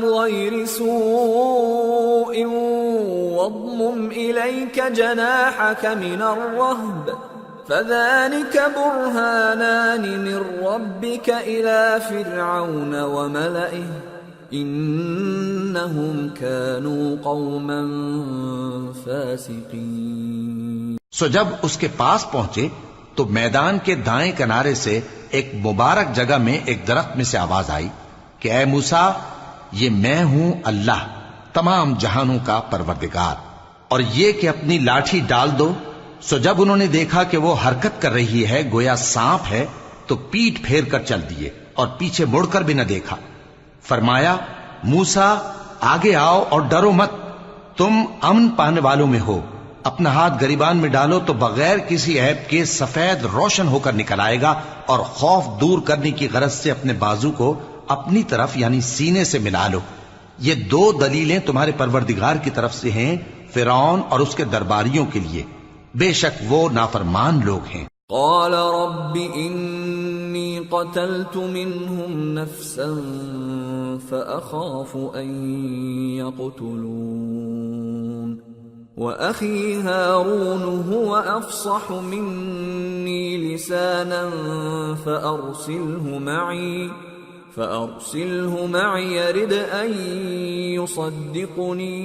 غير سوء واضمم إليك جناحك من الرهب فذلك برهانان من ربك إلى فرعون وملئه انہم كانوا قوما فاسقین۔ سو جب اس کے پاس پہنچے تو میدان کے دائیں کنارے سے ایک مبارک جگہ میں ایک درخت میں سے آواز آئی کہ اے موسیٰ، یہ میں ہوں اللہ تمام جہانوں کا پروردگار، اور یہ کہ اپنی لاٹھی ڈال دو۔ سو جب انہوں نے دیکھا کہ وہ حرکت کر رہی ہے گویا سانپ ہے تو پیٹ پھیر کر چل دیے اور پیچھے مڑ کر بھی نہ دیکھا۔ فرمایا موسیٰ آگے آؤ اور ڈرو مت، تم امن پانے والوں میں ہو، اپنا ہاتھ گریبان میں ڈالو تو بغیر کسی عیب کے سفید روشن ہو کر نکل آئے گا، اور خوف دور کرنے کی غرض سے اپنے بازو کو اپنی طرف یعنی سینے سے ملا لو۔ یہ دو دلیلیں تمہارے پروردگار کی طرف سے ہیں فرعون اور اس کے درباریوں کے لیے، بے شک وہ نافرمان لوگ ہیں۔ قال رب انی قتلت منهم نفسا فأخاف ان يقتلون وأخي هارون هو أفصح مني لسانا فأرسله معي يرد أن يصدقني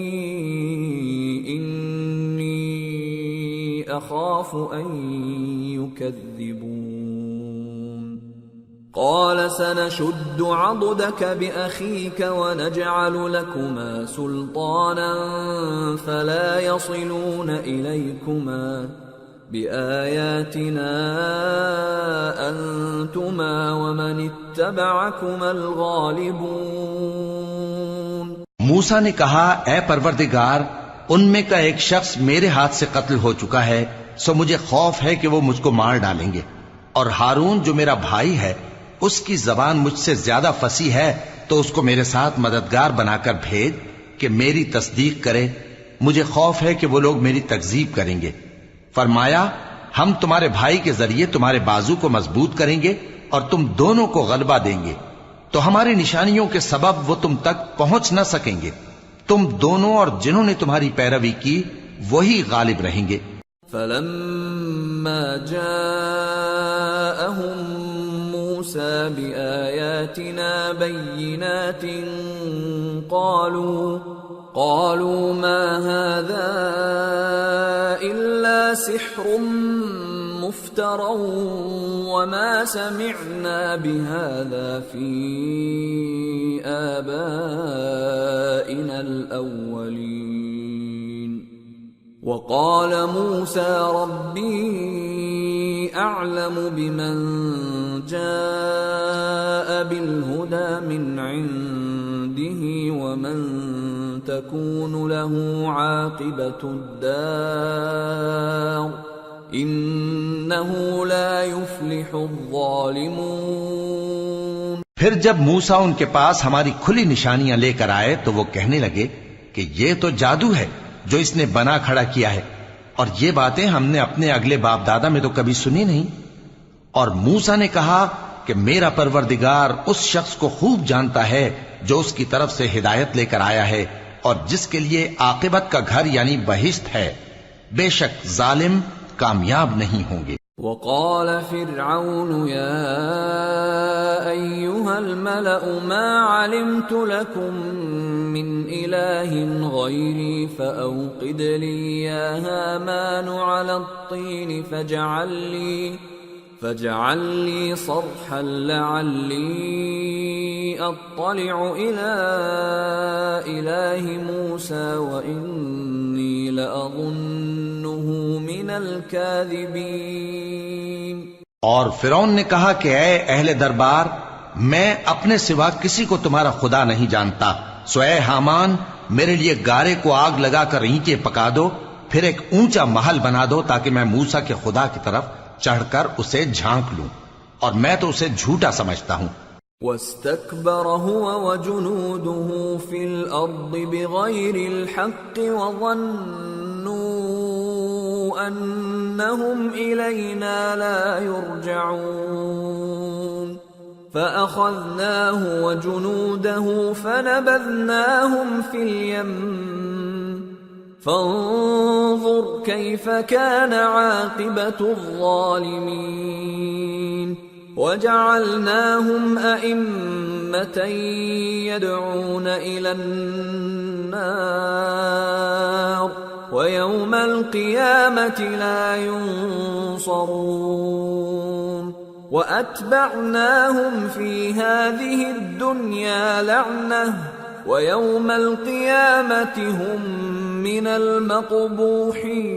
إني أخاف أن يكذبون قال سنشد عضدك بأخيك ونجعل لكما سلطانا فلا يصلون إليكما بآياتنا أنتما ومن اتبعكما الغالبون۔ موسیٰ نے کہا اے پروردگار، ان میں کا ایک شخص میرے ہاتھ سے قتل ہو چکا ہے، سو مجھے خوف ہے کہ وہ مجھ کو مار ڈالیں گے، اور ہارون جو میرا بھائی ہے اس کی زبان مجھ سے زیادہ فصیح ہے، تو اس کو میرے ساتھ مددگار بنا کر بھیج کہ میری تصدیق کرے، مجھے خوف ہے کہ وہ لوگ میری تکذیب کریں گے۔ فرمایا ہم تمہارے بھائی کے ذریعے تمہارے بازو کو مضبوط کریں گے اور تم دونوں کو غلبہ دیں گے، تو ہماری نشانیوں کے سبب وہ تم تک پہنچ نہ سکیں گے، تم دونوں اور جنہوں نے تمہاری پیروی کی وہی غالب رہیں گے۔ فلما جاءهم موسى بآياتنا بينات قالوا ما هذا إلا سحر مفترى وما سمعنا بهذا في آبائنا الأولين وقال موسى ربي أعلم بمن جاء بالهدى من عنده ومن تكون له عاقبة الدار إنه لا يفلح الظالمون۔ پھر جب موسیٰ ان کے پاس ہماری کھلی نشانیاں لے کر آئے تو وہ کہنے لگے کہ یہ تو جادو ہے جو اس نے بنا کھڑا کیا ہے، اور یہ باتیں ہم نے اپنے اگلے باپ دادا میں تو کبھی سنی نہیں۔ اور موسیٰ نے کہا کہ میرا پروردگار اس شخص کو خوب جانتا ہے جو اس کی طرف سے ہدایت لے کر آیا ہے اور جس کے لیے عاقبت کا گھر یعنی بہشت ہے، بے شک ظالم کامیاب نہیں ہوں گے۔ وقال فرعون يا أيها الملأ ما علمت لكم من إله غيري فأوقد لي يا هامان على الطين فاجعل لي صرحا لعلي أطلع إلى إله موسى وإني لأظنه من الكاذبين۔ اور فرعون نے کہا کہ اے اہل دربار، میں اپنے سوا کسی کو تمہارا خدا نہیں جانتا، سو اے حامان میرے لیے گارے کو آگ لگا کر اینٹیں پکا دو، پھر ایک اونچا محل بنا دو تاکہ میں موسیٰ کے خدا کی طرف چڑھ کر اسے جھانک لوں، اور میں تو اسے جھوٹا سمجھتا ہوں۔ واستكبر هو وجنوده في الأرض بغير الحق وظنوا أنهم إلينا لا يرجعون فأخذناه وجنوده فنبذناهم في اليم فانظر كيف كان عاقبة الظالمين وجعلناهم أئمة يدعون إلى النار ويوم القيامة لا ينصرون وأتبعناهم في هذه الدنيا لعنة ويوم القيامة هم من المقبوحين۔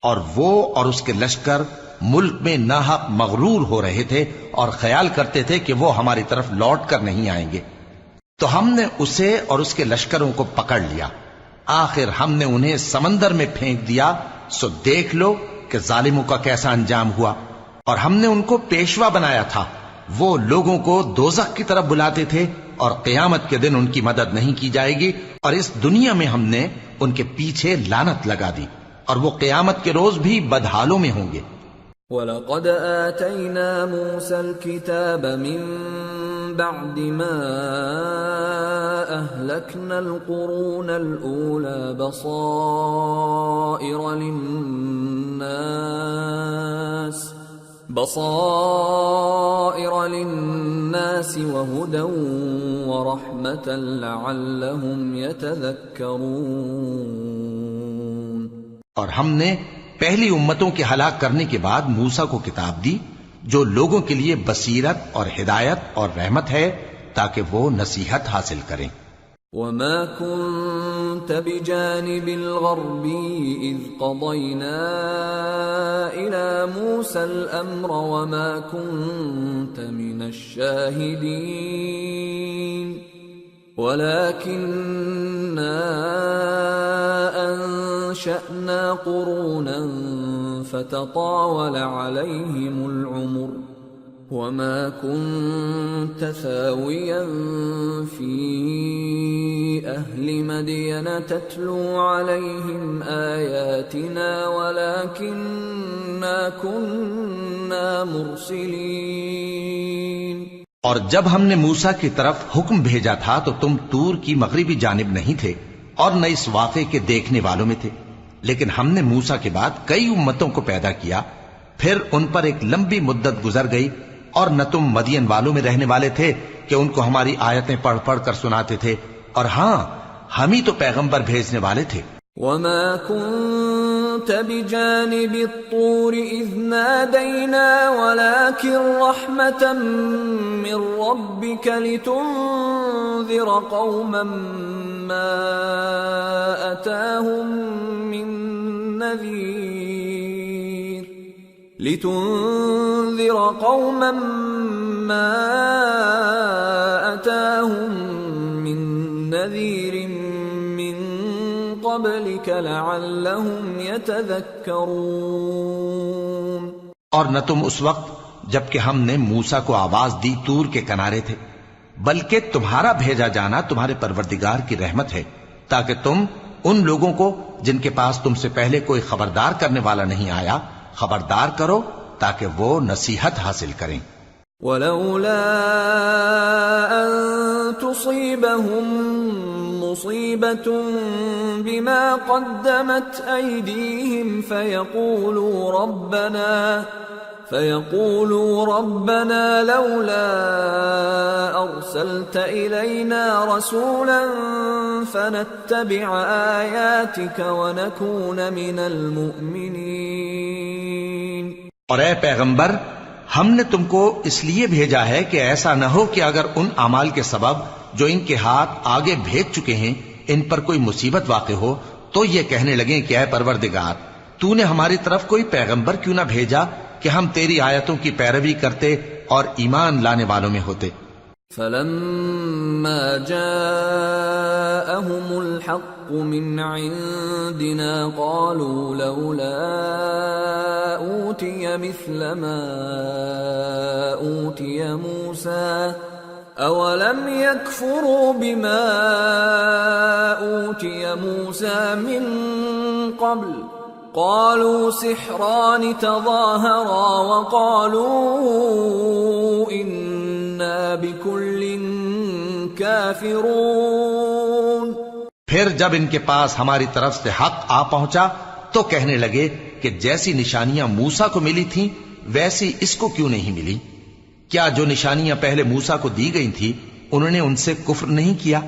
اور وہ اور اس کے لشکر ملک میں ناحق مغرور ہو رہے تھے اور خیال کرتے تھے کہ وہ ہماری طرف لوٹ کر نہیں آئیں گے، تو ہم نے اسے اور اس کے لشکروں کو پکڑ لیا، آخر ہم نے انہیں سمندر میں پھینک دیا، سو دیکھ لو کہ ظالموں کا کیسا انجام ہوا۔ اور ہم نے ان کو پیشوا بنایا تھا، وہ لوگوں کو دوزخ کی طرف بلاتے تھے، اور قیامت کے دن ان کی مدد نہیں کی جائے گی، اور اس دنیا میں ہم نے ان کے پیچھے لعنت لگا دی، اور وہ قیامت کے روز بھی بدحالوں میں ہوں گے۔ وَلَقَدْ آتَيْنَا مُوسَى الْكِتَابَ مِن بَعْدِ مَا أَهْلَكْنَا الْقُرُونَ الْأُولَى بَصَائِرَ لِلنَّاسِ وَهُدًى وَرَحْمَةً لَعَلَّهُمْ يَتَذَكَّرُونَ۔ اور ہم نے پہلی امتوں کے ہلاک کرنے کے بعد موسیٰ کو کتاب دی جو لوگوں کے لیے بصیرت اور ہدایت اور رحمت ہے تاکہ وہ نصیحت حاصل کریں۔ وَمَا كُنْتَ بِجَانِبِ الْغَرْبِيِّ إِذْ قَضَيْنَا إِلَى مُوسَى الْأَمْرَ وَمَا كُنْتَ مِنَ الشَّاهِدِينَ وَلَكِنَّا أَنشَأْنَا قُرُونًا فَتَطَاوَلَ عَلَيْهِمُ الْعُمُرُ وَمَا كُنْتَ ثَاوِيًا فِي أَهْلِ مَدْيَنَ تَتْلُو عَلَيْهِمْ آيَاتِنَا وَلَكِنَّا كُنَّا مُرْسِلِينَ۔ اور جب ہم نے موسیٰ کی طرف حکم بھیجا تھا تو تم طور کی مغربی جانب نہیں تھے اور نہ اس واقعے کے دیکھنے والوں میں تھے، لیکن ہم نے موسیٰ کے بعد کئی امتوں کو پیدا کیا، پھر ان پر ایک لمبی مدت گزر گئی، اور نہ تم مدین والوں میں رہنے والے تھے کہ ان کو ہماری آیتیں پڑھ پڑھ کر سناتے تھے، اور ہاں ہم ہی تو پیغمبر بھیجنے والے تھے۔ وَمَا كُنْتَ بِجَانِبِ الطُّورِ إِذْ نَادَيْنَا وَلَكِنْ رَحْمَةً مِّن رَّبِّكَ لِتُنذِرَ قَوْمًا مَّا أَتَاهُم مِّن نَّذِيرٍ مِّن قَبْلِكَ لَعَلَّهُمْ يَتَذَكَّرُونَ۔ اور نہ تم اس وقت جبکہ ہم نے موسیٰ کو آواز دی طور کے کنارے تھے، بلکہ تمہارا بھیجا جانا تمہارے پروردگار کی رحمت ہے تاکہ تم ان لوگوں کو جن کے پاس تم سے پہلے کوئی خبردار کرنے والا نہیں آیا خبردار کرو تاکہ وہ نصیحت حاصل کریں۔ وَلَوْلَا أَن تُصِيبَهُم مُّصِيبَةٌ بِمَا قَدَّمَتْ أَيْدِيهِمْ فَيَقُولُوا رَبَّنَا لَوْلَا أَرْسَلْتَ إِلَيْنَا رَسُولًا فَنَتَّبِعَ آيَاتِكَ وَنَكُونَ مِنَ الْمُؤْمِنِينَ۔ اور اے پیغمبر، ہم نے تم کو اس لیے بھیجا ہے کہ ایسا نہ ہو کہ اگر ان اعمال کے سبب جو ان کے ہاتھ آگے بھیج چکے ہیں ان پر کوئی مصیبت واقع ہو تو یہ کہنے لگیں کہ اے پروردگار، تو نے ہماری طرف کوئی پیغمبر کیوں نہ بھیجا کہ ہم تیری آیتوں کی پیروی کرتے اور ایمان لانے والوں میں ہوتے۔ فَلَمَّا جَاءَهُمُ الْحَقُّ مِنْ عِنْدِنَا قَالُوا لَوْلَا أُوتِيَ مِثْلَ مَا أُوتِيَ مُوسَى أَوَلَمْ يَكْفُرُوا بِمَا أُوتِيَ مُوسَى مِنْ قَبْلُ قَالُوا سِحْرَانِ تَظَاهَرَا وَقَالُوا إِنَّا بِكُلٍّ كَافِرُونَ۔ پھر جب ان کے پاس ہماری طرف سے حق آ پہنچا تو کہنے لگے کہ جیسی نشانیاں موسیٰ کو ملی تھیں ویسی اس کو کیوں نہیں ملی؟ کیا جو نشانیاں پہلے موسیٰ کو دی گئی تھی انہوں نے ان سے کفر نہیں کیا؟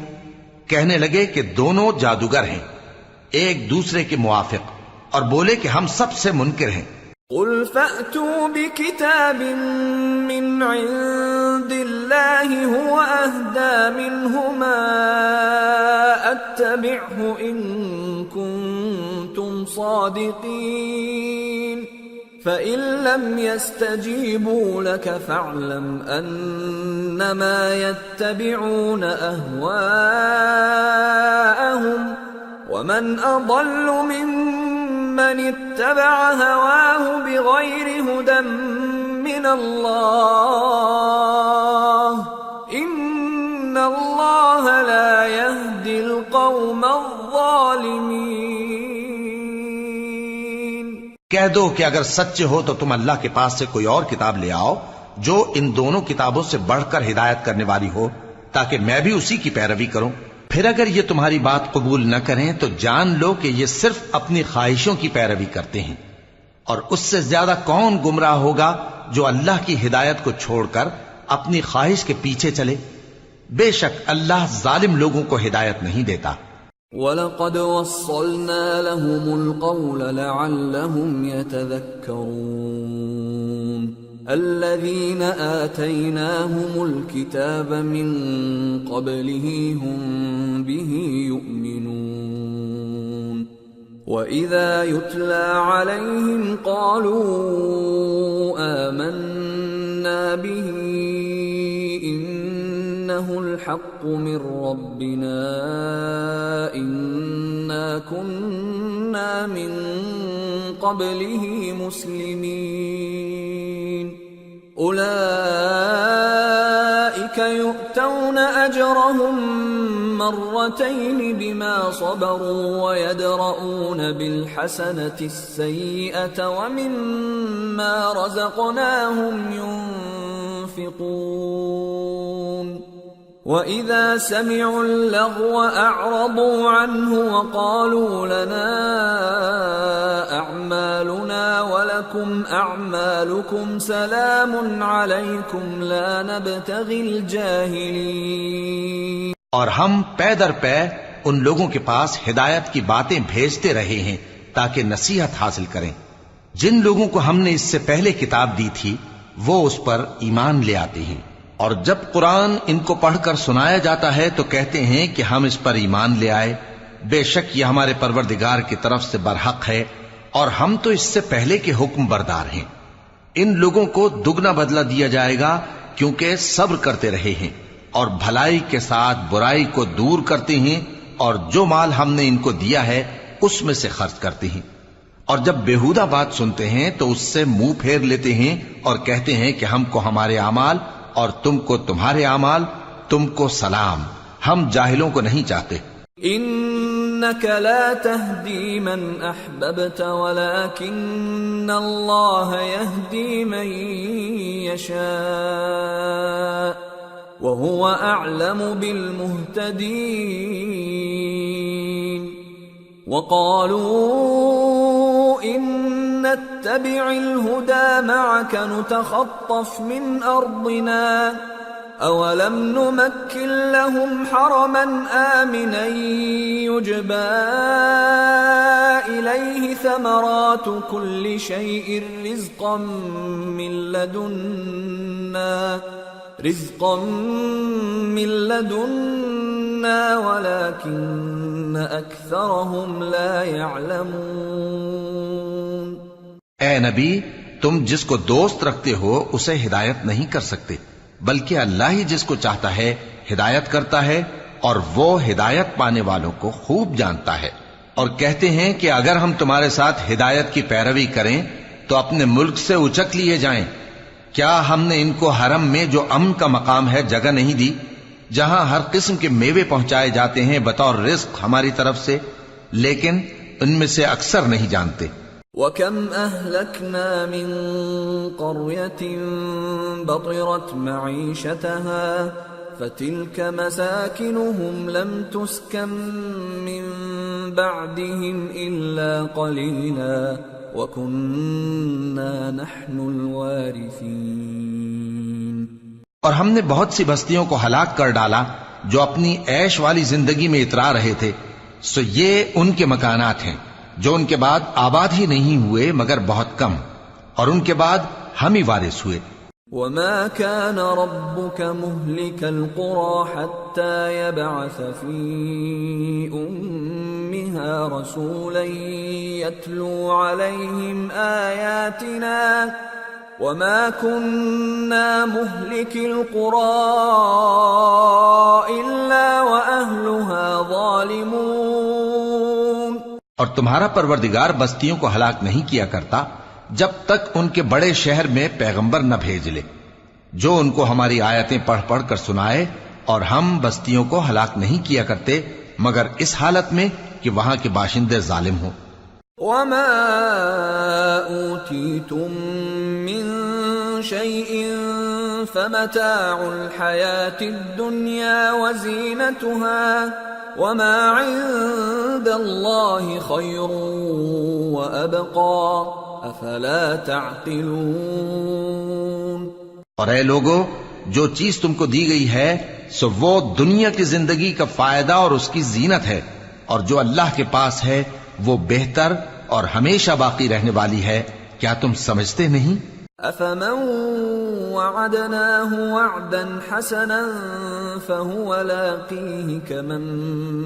کہنے لگے کہ دونوں جادوگر ہیں ایک دوسرے کے موافق، اور بولے کہ ہم سب سے منکر ہیں۔ قُلْ فَأْتُوا بِكِتَابٍ مِّنْ عِندِ اللَّهِ هُوَ أَهْدَى مِنْهُمَا أَتَّبِعْهُ إِن كُنتُمْ صَادِقِينَ فَإِن لَّمْ يَسْتَجِيبُوا لَكَ فَاعْلَمْ أَنَّمَا يَتَّبِعُونَ أَهْوَاءَهُمْ ومن اضل ممن اتبع هواه بغير هدى من الله ان الله لا يهدي القوم الظالمين۔ کہہ دو کہ اگر سچے ہو تو تم اللہ کے پاس سے کوئی اور کتاب لے آؤ جو ان دونوں کتابوں سے بڑھ کر ہدایت کرنے والی ہو، تاکہ میں بھی اسی کی پیروی کروں۔ پھر اگر یہ تمہاری بات قبول نہ کریں تو جان لو کہ یہ صرف اپنی خواہشوں کی پیروی کرتے ہیں، اور اس سے زیادہ کون گمراہ ہوگا جو اللہ کی ہدایت کو چھوڑ کر اپنی خواہش کے پیچھے چلے۔ بے شک اللہ ظالم لوگوں کو ہدایت نہیں دیتا۔ وَلَقَدْ وَصَّلْنَا لَهُمُ الْقَوْلَ لَعَلَّهُمْ يَتَذَكَّرُونَ الَّذِينَ آتَيْنَاهُمُ الْكِتَابَ مِنْ قَبْلِهِ هُمْ بِهِ يُؤْمِنُونَ وَإِذَا يُتْلَى عَلَيْهِمْ قَالُوا آمَنَّا بِهِ إِنَّهُ الْحَقُّ مِنْ رَبِّنَا إِنَّا كُنَّا مِنْ قَبْلِهِ مُسْلِمِينَ أُولَئِكَ يُؤْتَوْنَ أَجْرَهُمْ مرتين بما صبروا ويدرؤون بالحسنة السيئة ومما رزقناهم ينفقون وإذا سمعوا اللغو أعرضوا عنه وقالوا لنا أعمالنا ولكم أعمالكم سلام عليكم لا نبتغي الجاهلين۔ اور ہم پے در پے ان لوگوں کے پاس ہدایت کی باتیں بھیجتے رہے ہیں تاکہ نصیحت حاصل کریں۔ جن لوگوں کو ہم نے اس سے پہلے کتاب دی تھی وہ اس پر ایمان لے آتے ہیں، اور جب قرآن ان کو پڑھ کر سنایا جاتا ہے تو کہتے ہیں کہ ہم اس پر ایمان لے آئے، بے شک یہ ہمارے پروردگار کی طرف سے برحق ہے اور ہم تو اس سے پہلے کے حکم بردار ہیں۔ ان لوگوں کو دگنا بدلہ دیا جائے گا کیونکہ صبر کرتے رہے ہیں اور بھلائی کے ساتھ برائی کو دور کرتے ہیں، اور جو مال ہم نے ان کو دیا ہے اس میں سے خرچ کرتے ہیں، اور جب بیہودہ بات سنتے ہیں تو اس سے منہ پھیر لیتے ہیں اور کہتے ہیں کہ ہم کو ہمارے اعمال اور تم کو تمہارے اعمال، تم کو سلام، ہم جاہلوں کو نہیں چاہتے۔ انك لا تهدي من احببت ولكن الله يهدي من يشاء وهو اعلم بالمهتدين وقالوا ان نتبع الهدى معك نتخطف من ارضنا أولم نمكن لهم حرما آمنا يجبى إليه ثمرات كل شيء رزقا من لدنا ولكن أكثرهم لا يعلمون۔ اے نبی، تم جس کو دوست رکھتے ہو اسے ہدایت نہیں کر سکتے، بلکہ اللہ ہی جس کو چاہتا ہے ہدایت کرتا ہے، اور وہ ہدایت پانے والوں کو خوب جانتا ہے۔ اور کہتے ہیں کہ اگر ہم تمہارے ساتھ ہدایت کی پیروی کریں تو اپنے ملک سے اچک لیے جائیں۔ کیا ہم نے ان کو حرم میں جو امن کا مقام ہے جگہ نہیں دی، جہاں ہر قسم کے میوے پہنچائے جاتے ہیں بطور رزق ہماری طرف سے؟ لیکن ان میں سے اکثر نہیں جانتے۔ وَكَمْ أَهْلَكْنَا مِنْ قَرْيَةٍ بَطِرَتْ مَعِيشَتَهَا فَتِلْكَ مَسَاكِنُهُمْ لَمْ تُسْكَنْ مِنْ بَعْدِهِمْ إِلَّا قَلِيلًا وَكُنَّا نَحْنُ الْوَارِثِينَ۔ اور ہم نے بہت سی بستیوں کو ہلاک کر ڈالا جو اپنی عیش والی زندگی میں اترا رہے تھے، سو یہ ان کے مکانات ہیں جو ان کے بعد آباد ہی نہیں ہوئے مگر بہت کم، اور ان کے بعد ہم ہی وارث ہوئے۔ وَمَا كَانَ رَبُّكَ مُهْلِكَ الْقُرَى حَتَّى يَبْعَثَ فِي أُمِّهَا رَسُولًا يَتْلُو عَلَيْهِمْ آيَاتِنَا وَمَا كُنَّا مُهْلِكِ الْقُرَى إِلَّا وَأَهْلُهَا ظَالِمُونَ۔ تمہارا پروردگار بستیوں کو ہلاک نہیں کیا کرتا جب تک ان کے بڑے شہر میں پیغمبر نہ بھیج لے جو ان کو ہماری آیتیں پڑھ پڑھ کر سنائے، اور ہم بستیوں کو ہلاک نہیں کیا کرتے مگر اس حالت میں کہ وہاں کے باشندے ظالم ہوں۔ وما أوتيتم من شيء فمتاع الحياة الدنيا وزينتها وما عند الله خير وأبقى أفلا تعقلون۔ اور اے لوگو، جو چیز تم کو دی گئی ہے سو وہ دنیا کی زندگی کا فائدہ اور اس کی زینت ہے، اور جو اللہ کے پاس ہے وہ بہتر اور ہمیشہ باقی رہنے والی ہے۔ کیا تم سمجھتے نہیں؟ أفمن وعدناه وعدا حسنا فهو لاقيه كمن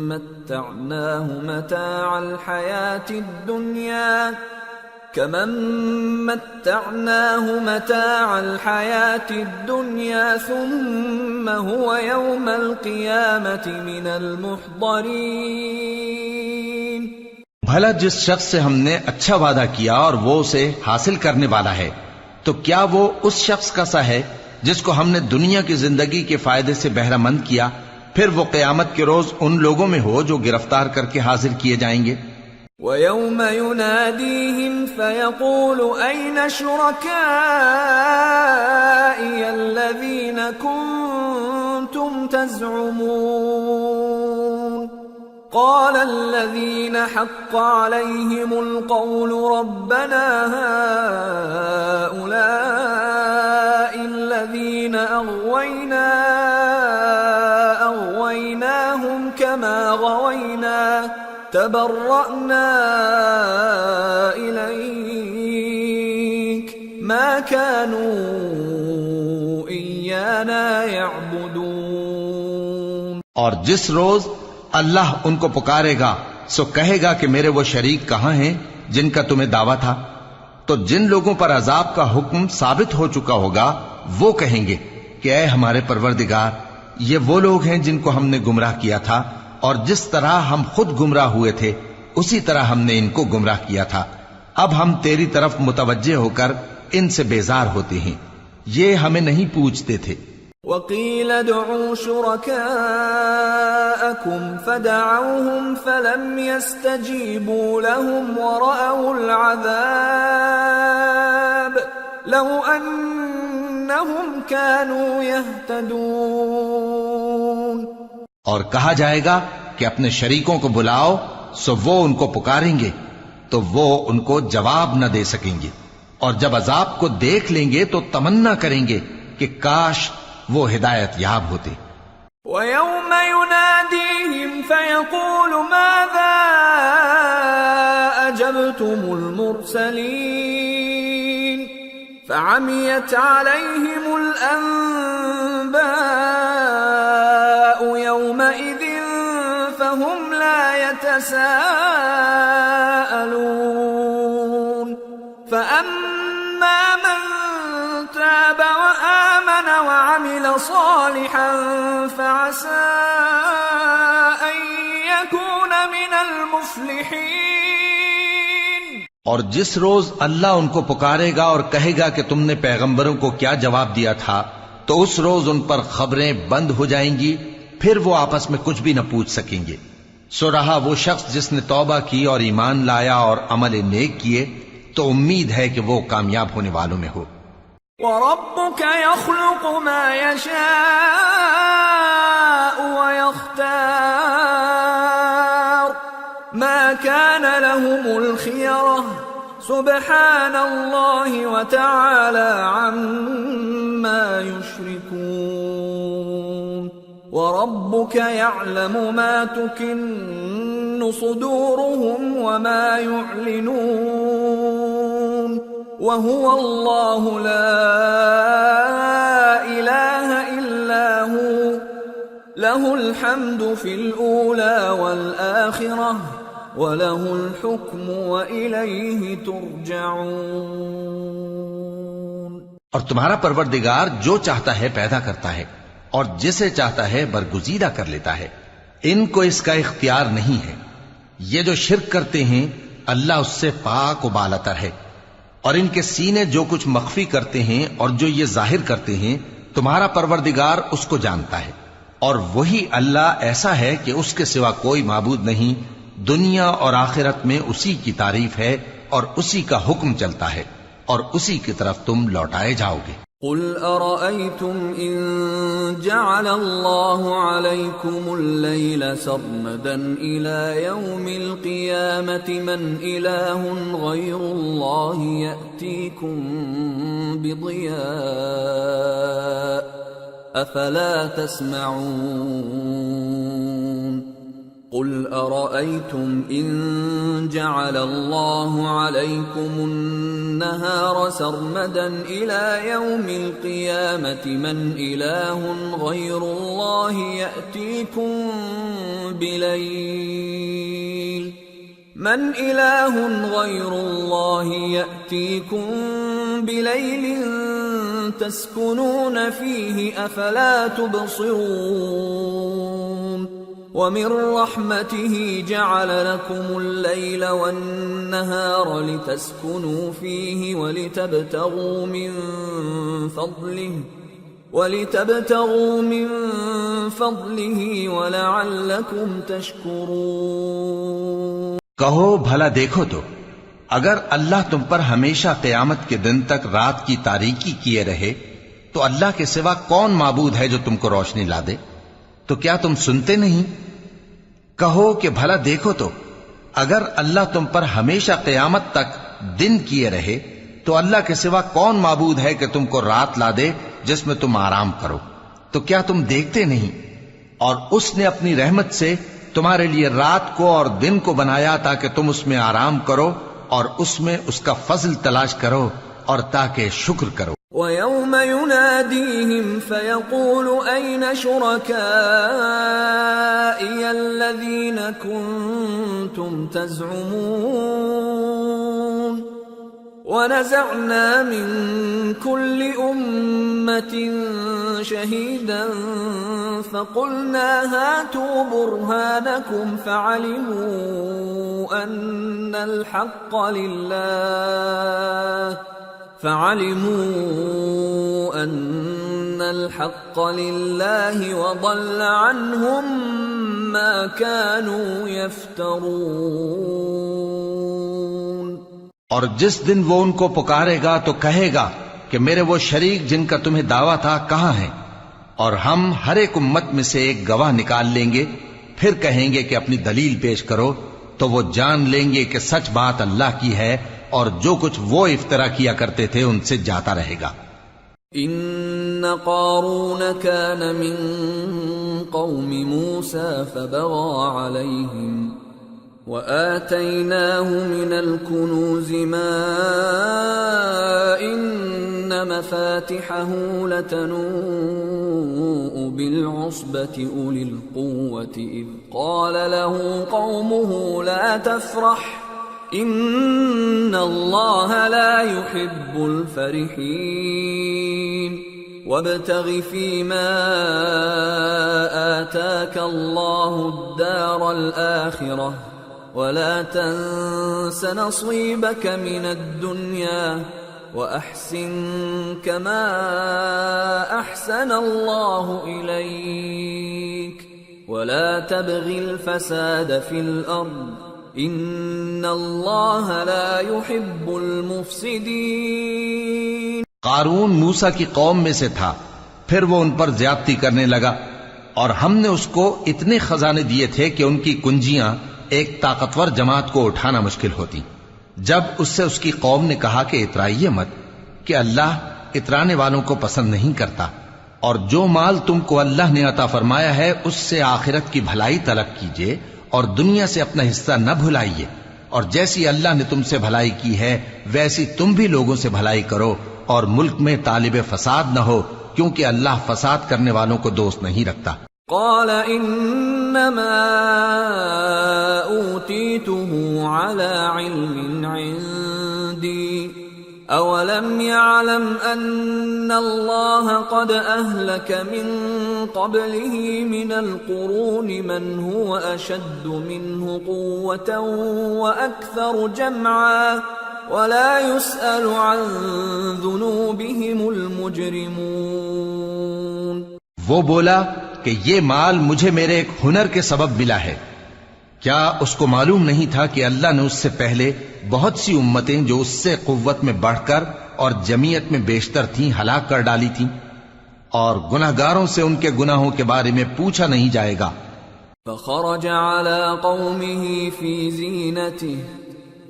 متعناه متاع الحياة الدنيا ثم هو يوم القيامة من المحضرين۔ بھلا جس شخص سے ہم نے اچھا وعدہ کیا اور وہ اسے حاصل کرنے والا ہے، تو کیا وہ اس شخص کا سا ہے جس کو ہم نے دنیا کی زندگی کے فائدے سے بہرہ مند کیا، پھر وہ قیامت کے روز ان لوگوں میں ہو جو گرفتار کر کے حاضر کیے جائیں گے۔ وَيَوْمَ يُنَادِيهِمْ فَيَقُولُ أَيْنَ شُرَكَائِيَ الَّذِينَ كُنتُمْ تَزْعُمُونَ قَالَ الَّذِينَ حَقَّ عَلَيْهِمُ الْقَوْلُ رَبَّنَا هَؤُلَاءِ الَّذِينَ أَغْوَيْنَاهُمْ كَمَا غَوَيْنَا تبرأنا إليك ما كانوا إيانا يعبدون۔ اور جس روز اللہ ان کو پکارے گا سو کہے گا کہ میرے وہ شریک کہاں ہیں جن کا تمہیں دعویٰ تھا؟ تو جن لوگوں پر عذاب کا حکم ثابت ہو چکا ہوگا وہ کہیں گے کہ اے ہمارے پروردگار، یہ وہ لوگ ہیں جن کو ہم نے گمراہ کیا تھا، اور جس طرح ہم خود گمراہ ہوئے تھے اسی طرح ہم نے ان کو گمراہ کیا تھا۔ اب ہم تیری طرف متوجہ ہو کر ان سے بیزار ہوتے ہیں، یہ ہمیں نہیں پوچھتے تھے۔ وَقِيلَ ادْعُوا شُرَكَاءَكُمْ فَدَعَوْهُمْ فَلَمْ يَسْتَجِيبُوا لَهُمْ وَرَأَوُا الْعَذَابَ لَوْ أَنَّهُمْ كَانُوا يَهْتَدُونَ۔ اور کہا جائے گا کہ اپنے شریکوں کو بلاؤ، سو وہ ان کو پکاریں گے تو وہ ان کو جواب نہ دے سکیں گے، اور جب عذاب کو دیکھ لیں گے تو تمنا کریں گے کہ کاش وہ ہدایت یاب ہوتے۔ وَيَوْمَ يُنَادِيهِمْ فَيَقُولُ مَاذَا أَجَبْتُمُ الْمُرْسَلِينَ فَعَمِيَتْ عَلَيْهِمُ الْأَنبَاءُ يَوْمَئِذٍ فَهُمْ لَا يَتَسَاءَلُونَ فَأَمَّا مَنْ تَابَ وَآمَنَ وَعَمِلَ صَالِحًا فَعَسَىٰ أَن يَكُونَ مِنَ الْمُفْلِحِينَ۔ اور جس روز اللہ ان کو پکارے گا اور کہے گا کہ تم نے پیغمبروں کو کیا جواب دیا تھا، تو اس روز ان پر خبریں بند ہو جائیں گی، پھر وہ آپس میں کچھ بھی نہ پوچھ سکیں گے۔ سو رہا وہ شخص جس نے توبہ کی اور ایمان لایا اور عمل نیک کیے، تو امید ہے کہ وہ کامیاب ہونے والوں میں ہو۔ وَرَبُّكَ يَخْلُقُ مَا يَشَاءُ وَيَخْتَارُ مَا كَانَ لَهُمُ الْخِيَرَةُ سُبْحَانَ اللَّهِ وَتَعَالَى عَمَّا يُشْرِكُونَ۔ وَرَبُّكَ يَعْلَمُ مَا تُكِنُّ صُدُورُهُمْ وَمَا يُعْلِنُونَ وَهُوَ اللَّهُ لَا إِلَٰهَ إِلَّا هُوَ لَهُ الْحَمْدُ فِي الْأُولَى وَالْآخِرَةِ وَلَهُ الْحُكْمُ وَإِلَيْهِ تُرْجَعُونَ۔ اور تمہارا پروردگار جو چاہتا ہے پیدا کرتا ہے، اور جسے چاہتا ہے برگزیدہ کر لیتا ہے، ان کو اس کا اختیار نہیں ہے۔ یہ جو شرک کرتے ہیں اللہ اس سے پاک و بالاتر ہے، اور ان کے سینے جو کچھ مخفی کرتے ہیں اور جو یہ ظاہر کرتے ہیں تمہارا پروردگار اس کو جانتا ہے، اور وہی اللہ ایسا ہے کہ اس کے سوا کوئی معبود نہیں، دنیا اور آخرت میں اسی کی تعریف ہے اور اسی کا حکم چلتا ہے اور اسی کی طرف تم لوٹائے جاؤ گے۔ قل أرأيتم إن جعل الله عليكم الليل سرمدا إلى يوم القيامة من إله غير الله يأتيكم بضياء أفلا تسمعون قل أرأيتم إن جعل الله عليكم النهار سرمدا إلى يوم القيامة من إله غير الله يأتيكم بليل تسكنون فيه أفلا تبصرون وَمِن رَّحْمَتِهِ جَعَلَ لَكُمُ اللَّيْلَ وَالنَّهَارَ لِتَسْكُنُوا فِيهِ وَلِتَبْتَغُوا مِن فَضْلِهِ وَلَعَلَّكُمْ تَشْكُرُونَ۔ کہو بھلا دیکھو تو اگر اللہ تم پر ہمیشہ قیامت کے دن تک رات کی تاریکی کیے رہے تو اللہ کے سوا کون معبود ہے جو تم کو روشنی لا دے؟ تو کیا تم سنتے نہیں؟ کہو کہ بھلا دیکھو تو اگر اللہ تم پر ہمیشہ قیامت تک دن کیے رہے تو اللہ کے سوا کون معبود ہے کہ تم کو رات لا دے جس میں تم آرام کرو؟ تو کیا تم دیکھتے نہیں؟ اور اس نے اپنی رحمت سے تمہارے لیے رات کو اور دن کو بنایا تاکہ تم اس میں آرام کرو اور اس میں اس کا فضل تلاش کرو اور تاکہ شکر کرو۔ وَيَوْمَ يُنَادِيهِمْ فَيَقُولُ أَيْنَ شُرَكَائِيَ الَّذِينَ كُنتُمْ تَزْعُمُونَ وَنَزَعْنَا مِن كُلِّ أُمَّةٍ شَهِيدًا فَقُلْنَا هَاتُوا بُرْهَانَكُمْ فَعَلِمُوا أَنَّ الحق لله وضل عنهم ما كانوا يفترون۔ اور جس دن وہ ان کو پکارے گا تو کہے گا کہ میرے وہ شریک جن کا تمہیں دعویٰ تھا کہاں ہیں؟ اور ہم ہر ایک امت میں سے ایک گواہ نکال لیں گے، پھر کہیں گے کہ اپنی دلیل پیش کرو، تو وہ جان لیں گے کہ سچ بات اللہ کی ہے اور جو کچھ وہ افترا کیا کرتے تھے ان سے جاتا رہے گا۔ ان قارون كان من قوم موسى فبغى عليهم وآتيناه من الكنوز ما إن مفاتحه لتنوء بالعصبة أولي القوة إذ قال له قومه لا تفرح إن الله لا يحب الفرحين وابتغ فيما آتاك الله الدار الآخرة ولا تنس نصيبك من الدنيا وأحسن كما أحسن الله إليك ولا تبغ الفساد في الأرض ان اللہ لا يحب المفسدین۔ قارون موسیٰ کی قوم میں سے تھا، پھر وہ ان پر زیادتی کرنے لگا اور ہم نے اس کو اتنے خزانے دیے تھے کہ ان کی کنجیاں ایک طاقتور جماعت کو اٹھانا مشکل ہوتی۔ جب اس سے اس کی قوم نے کہا کہ اترائیے مت کہ اللہ اترانے والوں کو پسند نہیں کرتا، اور جو مال تم کو اللہ نے عطا فرمایا ہے اس سے آخرت کی بھلائی طلب کیجیے اور دنیا سے اپنا حصہ نہ بھلائیے، اور جیسی اللہ نے تم سے بھلائی کی ہے ویسی تم بھی لوگوں سے بھلائی کرو، اور ملک میں طالب فساد نہ ہو کیونکہ اللہ فساد کرنے والوں کو دوست نہیں رکھتا۔ قال انما اوتیته على علم عندي أَوَلَمْ يَعْلَمْ أَنَّ اللَّهَ قَدْ أَهْلَكَ مِن قَبْلِهِ مِنَ الْقُرُونِ مَنْ هُوَ أَشَدُّ مِنْهُ قُوَّةً وَأَكْثَرُ جَمْعًا وَلَا يُسْأَلُ عَنْ ذُنُوبِهِمُ الْمُجْرِمُونَ۔ وہ بولا کہ یہ مال مجھے میرے ایک ہنر کے سبب ملا ہے۔ کیا اس کو معلوم نہیں تھا کہ اللہ نے اس سے پہلے بہت سی امتیں جو اس سے قوت میں بڑھ کر اور جمعیت میں بیشتر تھیں ہلاک کر ڈالی تھیں، اور گناہگاروں سے ان کے گناہوں کے بارے میں پوچھا نہیں جائے گا۔ فخرج على قومه في زينته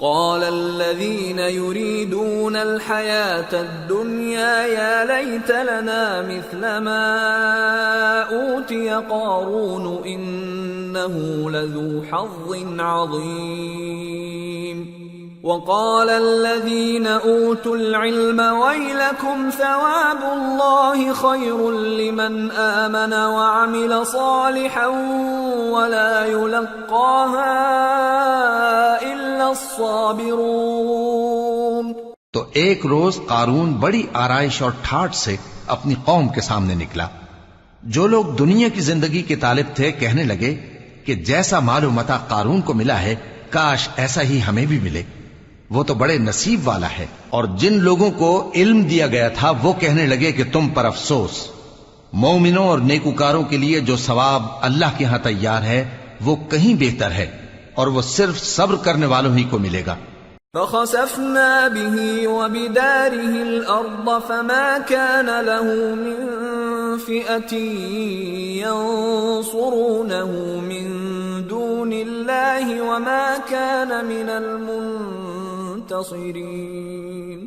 قال الذين يريدون الحياة الدنيا يا ليت لنا مثل ما أوتي قارون إنه لذو حظ عظيم وقال الذين أوتوا العلم ويلكم ثواب الله خير لمن آمن وعمل صالحا ولا يلقاها إلا الصابرون۔ تو ایک روز قارون بڑی آرائش اور ٹھاٹھ سے اپنی قوم کے سامنے نکلا۔ جو لوگ دنیا کی زندگی کے طالب تھے کہنے لگے کہ جیسا مال و متاع قارون کو ملا ہے کاش ایسا ہی ہمیں بھی ملے، وہ تو بڑے نصیب والا ہے۔ اور جن لوگوں کو علم دیا گیا تھا وہ کہنے لگے کہ تم پر افسوس، مومنوں اور نیکوکاروں کے لیے جو ثواب اللہ کے ہاں تیار ہے وہ کہیں بہتر ہے، اور وہ صرف صبر کرنے والوں ہی کو ملے گا۔ فخسفنا به وبداره الأرض فما كان له من فئة ينصرونه من دون الله وما كان من المنتصرين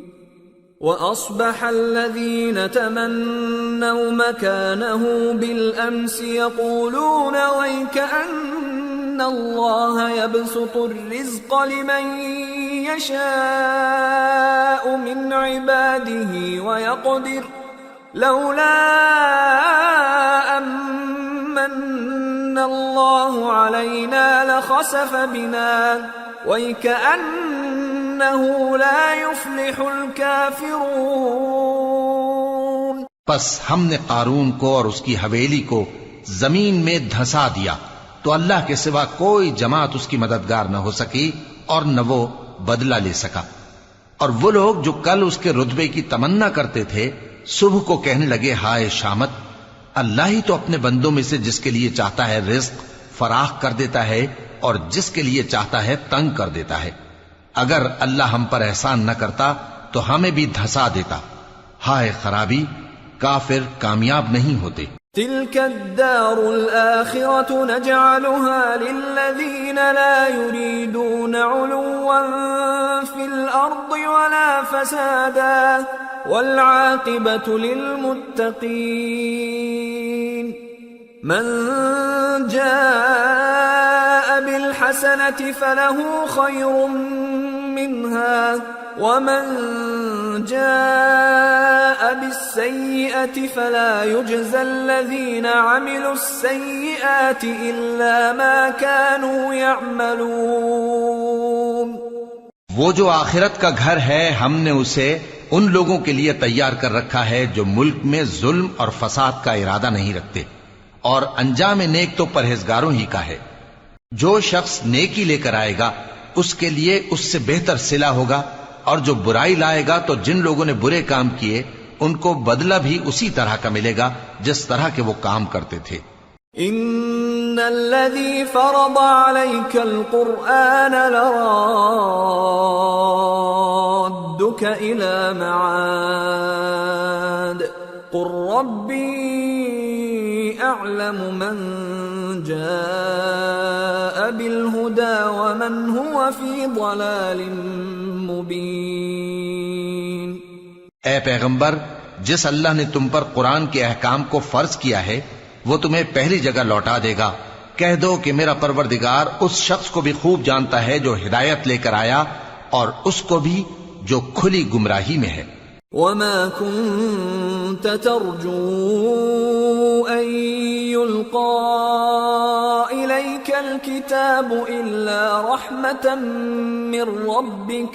وأصبح الذين تمنوا مكانه بالأمس يقولون ويكأن الله يبسط الرزق لمن يشاء من عباده ويقدر لولا أمن الله علينا لخسف بنا وَيْكَأَنَّهُ لَا يُفْلِحُ الْكَافِرُونَ۔ پس ہم نے قارون کو اور اس کی حویلی کو زمین میں دھسا دیا تو اللہ کے سوا کوئی جماعت اس کی مددگار نہ ہو سکی اور نہ وہ بدلہ لے سکا۔ اور وہ لوگ جو کل اس کے رتبے کی تمنا کرتے تھے صبح کو کہنے لگے ہائے شامت، اللہ ہی تو اپنے بندوں میں سے جس کے لیے چاہتا ہے رزق فراخ کر دیتا ہے اور جس کے لیے چاہتا ہے تنگ کر دیتا ہے۔ اگر اللہ ہم پر احسان نہ کرتا تو ہمیں بھی دھسا دیتا۔ ہائے خرابی، کافر کامیاب نہیں ہوتے۔ تلك الدار الآخرة نجعلها للذين لا يريدون علوا في الأرض ولا فسادا والعاقبة للمتقين من جاء بالحسنة فله خير منها ومن جاء بالسيئة فلا يجزى الذين عملوا السيئات إلا ما كانوا يعملون۔ وہ جو آخرت کا گھر ہے ہم نے اسے ان لوگوں کے لیے تیار کر رکھا ہے جو ملک میں ظلم اور فساد کا ارادہ نہیں رکھتے، اور انجام نیک تو پرہیزگاروں ہی کا ہے۔ جو شخص نیکی لے کر آئے گا اس کے لیے اس سے بہتر صلہ ہوگا، اور جو برائی لائے گا تو جن لوگوں نے برے کام کیے ان کو بدلہ بھی اسی طرح کا ملے گا جس طرح کے وہ کام کرتے تھے۔ ان الذي فرض عليك القرآن لرادك الى معاد قل ربي اعلم من جاء بالهدى ومن هو في ضلال مبين۔ اے پیغمبر، جس اللہ نے تم پر قرآن کے احکام کو فرض کیا ہے وہ تمہیں پہلی جگہ لوٹا دے گا۔ کہہ دو کہ میرا پروردگار اس شخص کو بھی خوب جانتا ہے جو ہدایت لے کر آیا اور اس کو بھی جو کھلی گمراہی میں ہے۔ وما كنت ترجو ان يلقى اليك الكتاب الا رحمة من ربك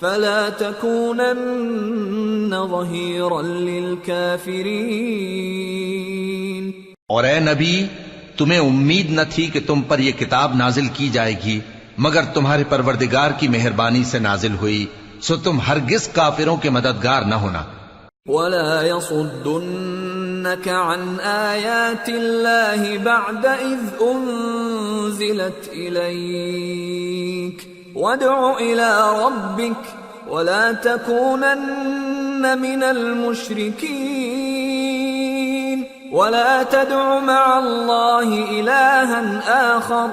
فلا تكونن ظهيرا للكافرين. اور اے نبی تمہیں امید نہ تھی کہ تم پر یہ کتاب نازل کی جائے گی مگر تمہارے پروردگار کی مہربانی سے نازل ہوئی، سو تم ہرگز کافروں کے مددگار نہ ہونا. ولا يصدنك عن آيات الله بعد إذ أنزلت إليك وادع إلى ربك ولا تكونن من المشركين ولا تدع مع الله إلها آخر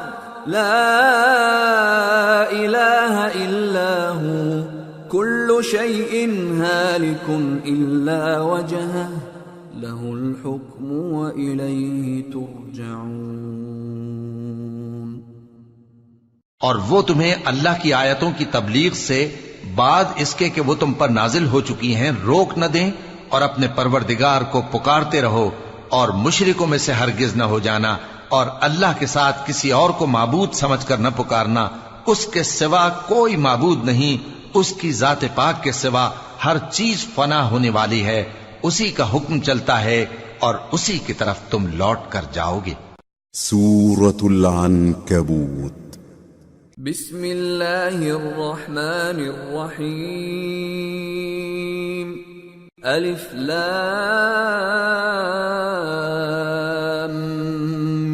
لا إله إلا هو كل شيء هالك إلا وجهه له الحكم وإليه ترجعون. اور وہ تمہیں اللہ کی آیتوں کی تبلیغ سے بعد اس کے کہ وہ تم پر نازل ہو چکی ہیں روک نہ دیں، اور اپنے پروردگار کو پکارتے رہو اور مشرکوں میں سے ہرگز نہ ہو جانا، اور اللہ کے ساتھ کسی اور کو معبود سمجھ کر نہ پکارنا. اس کے سوا کوئی معبود نہیں، اس کی ذات پاک کے سوا ہر چیز فنا ہونے والی ہے، اسی کا حکم چلتا ہے اور اسی کی طرف تم لوٹ کر جاؤ گے. سورة العنكبوت. بسم اللہ الرحمن الرحیم. الف لام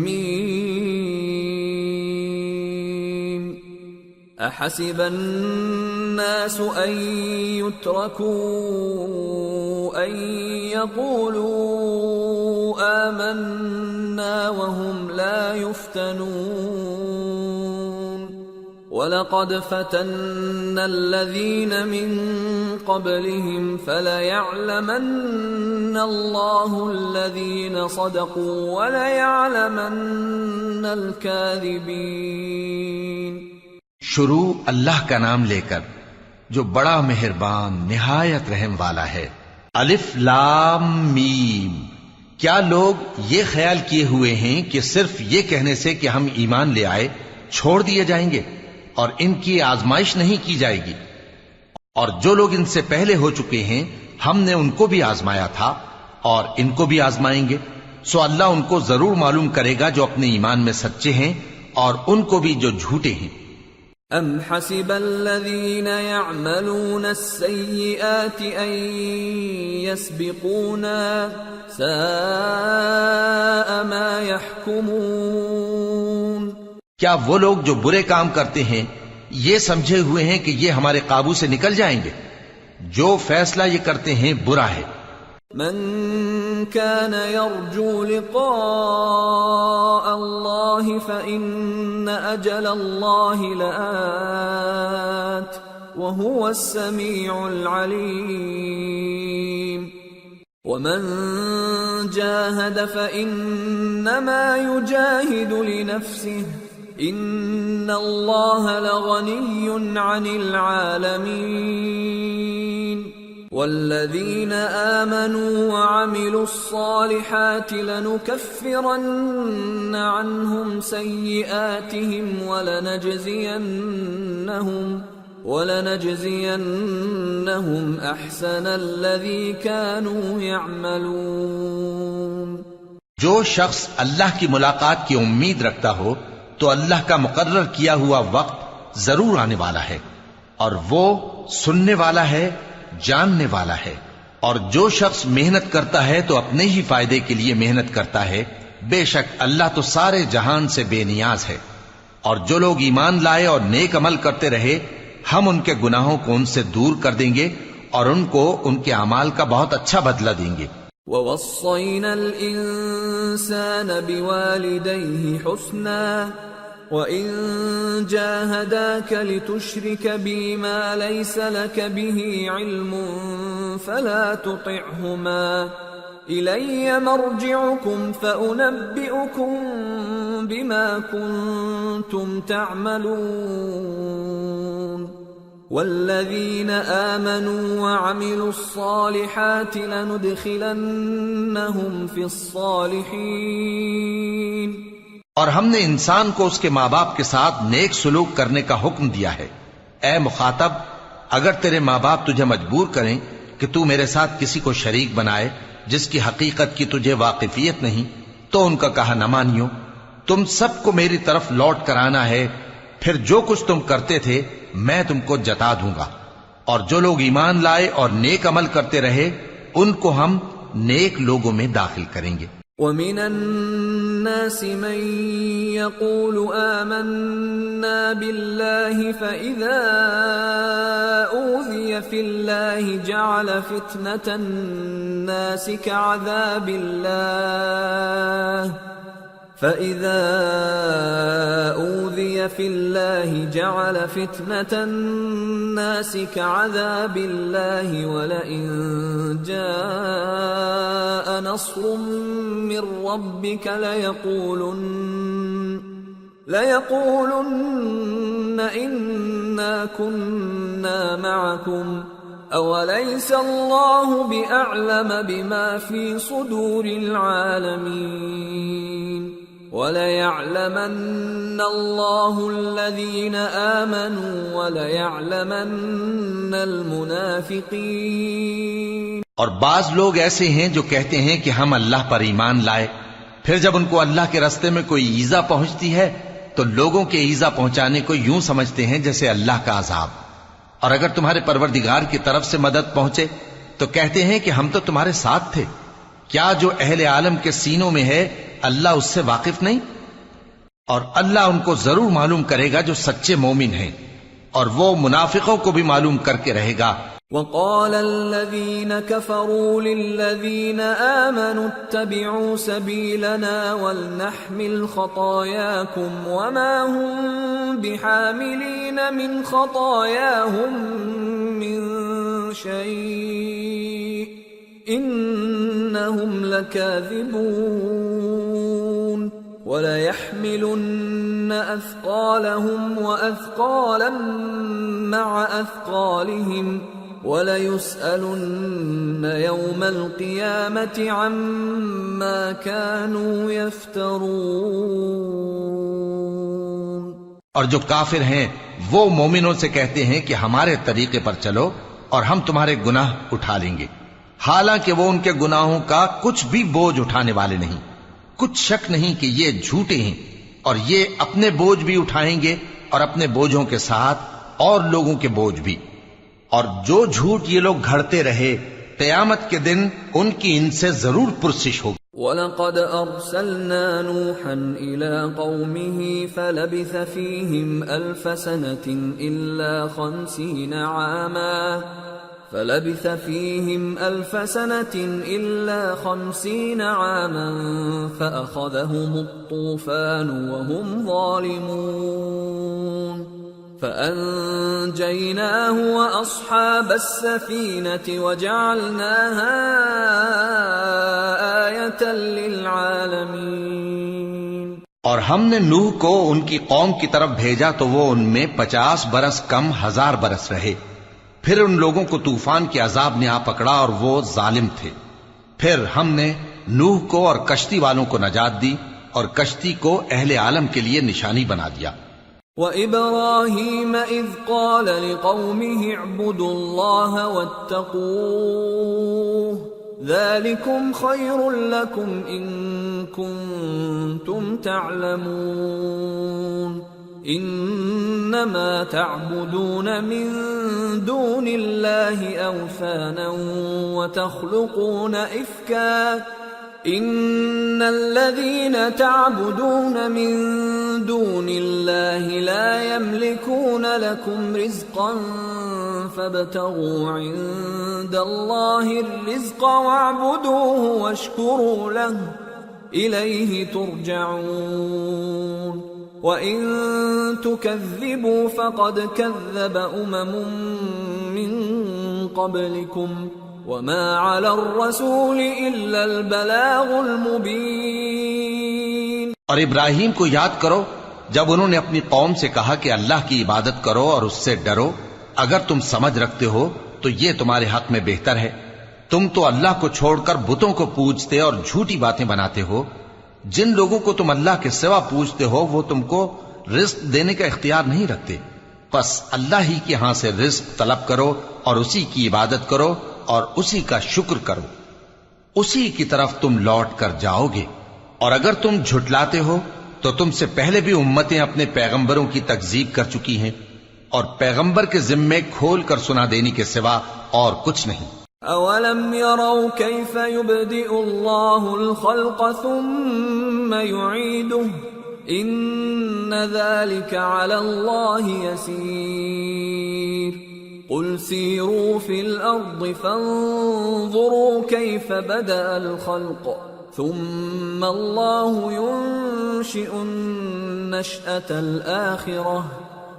میم. احسب الناس ان يتركوا ان يقولوا آمنا وهم لا يفتنون وَلَقَدْ فَتَنَّا الَّذِينَ مِن قَبْلِهِمْ فَلَيَعْلَمَنَّ اللَّهُ الَّذِينَ صَدَقُوا وَلَيَعْلَمَنَّ الْكَاذِبِينَ. شروع اللہ کا نام لے کر جو بڑا مہربان نہایت رحم والا ہے. الف لام میم. کیا لوگ یہ خیال کیے ہوئے ہیں کہ صرف یہ کہنے سے کہ ہم ایمان لے آئے چھوڑ دیے جائیں گے اور ان کی آزمائش نہیں کی جائے گی؟ اور جو لوگ ان سے پہلے ہو چکے ہیں ہم نے ان کو بھی آزمایا تھا اور ان کو بھی آزمائیں گے، سو اللہ ان کو ضرور معلوم کرے گا جو اپنے ایمان میں سچے ہیں اور ان کو بھی جو جھوٹے ہیں. ام حسب الذين يعملون السيئات ان يسبقونا ساء ما يحكمون. کیا وہ لوگ جو برے کام کرتے ہیں یہ سمجھے ہوئے ہیں کہ یہ ہمارے قابو سے نکل جائیں گے؟ جو فیصلہ یہ کرتے ہیں برا ہے. من كان يرجو لقاء الله فإن أجل الله لآت وهو السميع العليم. ومن جاهد فإنما يجاهد لنفسه ان اللہ لغنی عن العالمین. والذین آمنوا وعملوا الصالحات لنكفرن عنهم سیئاتهم ولنجزینهم احسن الذی كانوا يعملون. جو شخص اللہ کی ملاقات کی امید رکھتا ہو تو اللہ کا مقرر کیا ہوا وقت ضرور آنے والا ہے، اور وہ سننے والا ہے، جاننے والا ہے. اور جو شخص محنت کرتا ہے تو اپنے ہی فائدے کے لیے محنت کرتا ہے، بے شک اللہ تو سارے جہان سے بے نیاز ہے. اور جو لوگ ایمان لائے اور نیک عمل کرتے رہے ہم ان کے گناہوں کو ان سے دور کر دیں گے اور ان کو ان کے اعمال کا بہت اچھا بدلہ دیں گے. وَوَصَّيْنَا الْإِنسَانَ بِوَالِدَيْهِ حُسْنًا وَإِن جَاهَدَاكَ لِتُشْرِكَ بِي مَا لَيْسَ لَكَ بِهِ عِلْمٌ فَلَا تُطِعْهُمَا إِلَيَّ مَرْجِعُكُمْ فَأُنَبِّئُكُم بِمَا كُنتُمْ تَعْمَلُونَ. والذین آمنوا وعملوا الصالحات لندخلنهم فی الصالحین. اور ہم نے انسان کو اس کے ماں باپ کے ساتھ نیک سلوک کرنے کا حکم دیا ہے. اے مخاطب، اگر تیرے ماں باپ تجھے مجبور کریں کہ تو میرے ساتھ کسی کو شریک بنائے جس کی حقیقت کی تجھے واقفیت نہیں تو ان کا کہا نہ مانیو. تم سب کو میری طرف لوٹ کر آنا ہے، پھر جو کچھ تم کرتے تھے میں تم کو جتا دوں گا. اور جو لوگ ایمان لائے اور نیک عمل کرتے رہے ان کو ہم نیک لوگوں میں داخل کریں گے. وَمِنَ النَّاسِ مَن يَقُولُ آمَنَّا بِاللَّهِ فَإِذَا أُوذِيَ فِي اللَّهِ جَعَلَ فِتْنَةَ النَّاسِ كَعَذَابِ اللَّهِ فَإِذَا أُوذِيَ فِي اللَّهِ جَعَلَ فِتْنَةَ النَّاسِ كَعَذَابِ اللَّهِ وَلَئِن جَاءَ نَصْرٌ مِّن رَّبِّكَ لَيَقُولُنَّ إِنَّا كُنَّا مَعَكُمْ أَوَلَيْسَ اللَّهُ بِأَعْلَمَ بِمَا فِي صُدُورِ الْعَالَمِينَ وَلَيَعْلَمَنَّ اللَّهُ الَّذِينَ آمَنُوا وَلَيَعْلَمَنَّ الْمُنَافِقِينَ. اور بعض لوگ ایسے ہیں جو کہتے ہیں کہ ہم اللہ پر ایمان لائے، پھر جب ان کو اللہ کے راستے میں کوئی ایذا پہنچتی ہے تو لوگوں کے ایذا پہنچانے کو یوں سمجھتے ہیں جیسے اللہ کا عذاب. اور اگر تمہارے پروردگار کی طرف سے مدد پہنچے تو کہتے ہیں کہ ہم تو تمہارے ساتھ تھے. کیا جو اہل عالم کے سینوں میں ہے اللہ اس سے واقف نہیں؟ اور اللہ ان کو ضرور معلوم کرے گا جو سچے مومن ہیں، اور وہ منافقوں کو بھی معلوم کر کے رہے گا. وَقَالَ الَّذِينَ كَفَرُوا لِلَّذِينَ آمَنُوا اتَّبِعُوا سَبِيلَنَا وَلْنَحْمِلْ خَطَايَاكُمْ وَمَا هُمْ بِحَامِلِينَ مِنْ خَطَايَاهُمْ مِنْ شَيْءٍ إِنَّهُمْ لَكَاذِبُونَ. وَلَيَحْمِلُنَّ أَثْقَالَهُمْ وَأَثْقَالًا مَعَ أَثْقَالِهِمْ وَلَيُسْأَلُنَّ يَوْمَ الْقِيَامَةِ عَمَّا كَانُوا يَفْتَرُونَ. اور جو کافر ہیں وہ مومنوں سے کہتے ہیں کہ ہمارے طریقے پر چلو اور ہم تمہارے گناہ اٹھا لیں گے، حالانکہ وہ ان کے گناہوں کا کچھ بھی بوجھ اٹھانے والے نہیں. کچھ شک نہیں کہ یہ جھوٹے ہیں، اور یہ اپنے بوجھ بھی اٹھائیں گے اور اپنے بوجھوں کے ساتھ اور لوگوں کے بوجھ بھی. اور جو جھوٹ یہ لوگ گھڑتے رہے قیامت کے دن ان کی ان سے ضرور پرسش ہوگی. وَلَقَدْ أَرْسَلْنَا نُوحًا إِلَىٰ قَوْمِهِ فَلَبِثَ فِيهِمْ أَلْفَ سَنَةٍ إِلَّا 50 عَامًا فَأَخَذَهُمُ الطُّوفَانُ وَهُمْ ظَالِمُونَ فَأَنجَيْنَاهُ وَأَصْحَابَ السَّفِينَةِ وَجَعَلْنَاهَا آيَةً لِلْعَالَمِينَ. اور ہم نے نوح کو ان کی قوم کی طرف بھیجا تو وہ ان میں 50 برس کم 1000 برس رہے. پھر ان لوگوں کو طوفان کے عذاب نے آ پکڑا اور وہ ظالم تھے. پھر ہم نے نوح کو اور کشتی والوں کو نجات دی اور کشتی کو اہل عالم کے لیے نشانی بنا دیا. وَإِبْرَاهِيمَ إِذْ قَالَ لِقَوْمِهِ اعْبُدُوا اللَّهَ وَاتَّقُوهُ ذَلِكُمْ خَيْرٌ لَكُمْ إِن كُنتُمْ تَعْلَمُونَ. إِنَّمَا تَعْبُدُونَ مِن دُونِ اللَّهِ أَوْثَانًا وَتَخْلُقُونَ إِفْكًا إِنَّ الَّذِينَ تَعْبُدُونَ مِن دُونِ اللَّهِ لَا يَمْلِكُونَ لَكُمْ رِزْقًا فَابْتَغُوا عِندَ اللَّهِ الرِّزْقَ وَاعْبُدُوهُ وَاشْكُرُوا لَهُ إِلَيْهِ تُرْجَعُونَ. وَإِن تُكَذِّبُوا فَقَدْ كَذَّبَ أُمَمٌ مِّن قَبْلِكُمْ وَمَا عَلَى الرَّسُولِ إِلَّا الْبَلَاغُ الْمُبِينُ. اور ابراہیم کو یاد کرو جب انہوں نے اپنی قوم سے کہا کہ اللہ کی عبادت کرو اور اس سے ڈرو، اگر تم سمجھ رکھتے ہو تو یہ تمہارے حق میں بہتر ہے. تم تو اللہ کو چھوڑ کر بتوں کو پوجتے اور جھوٹی باتیں بناتے ہو. جن لوگوں کو تم اللہ کے سوا پوجتے ہو وہ تم کو رزق دینے کا اختیار نہیں رکھتے. پس اللہ ہی کے ہاں سے رزق طلب کرو اور اسی کی عبادت کرو اور اسی کا شکر کرو، اسی کی طرف تم لوٹ کر جاؤ گے۔ اور اگر تم جھٹلاتے ہو تو تم سے پہلے بھی امتیں اپنے پیغمبروں کی تکذیب کر چکی ہیں، اور پیغمبر کے ذمے کھول کر سنا دینے کے سوا اور کچھ نہیں۔ اولم يروا كيف يبدئ الله الخلق ثم يعيده ان ذلك على الله يسير قل سيروا في الارض فانظروا كيف بدأ الخلق ثم الله ينشئ النشأة الآخرة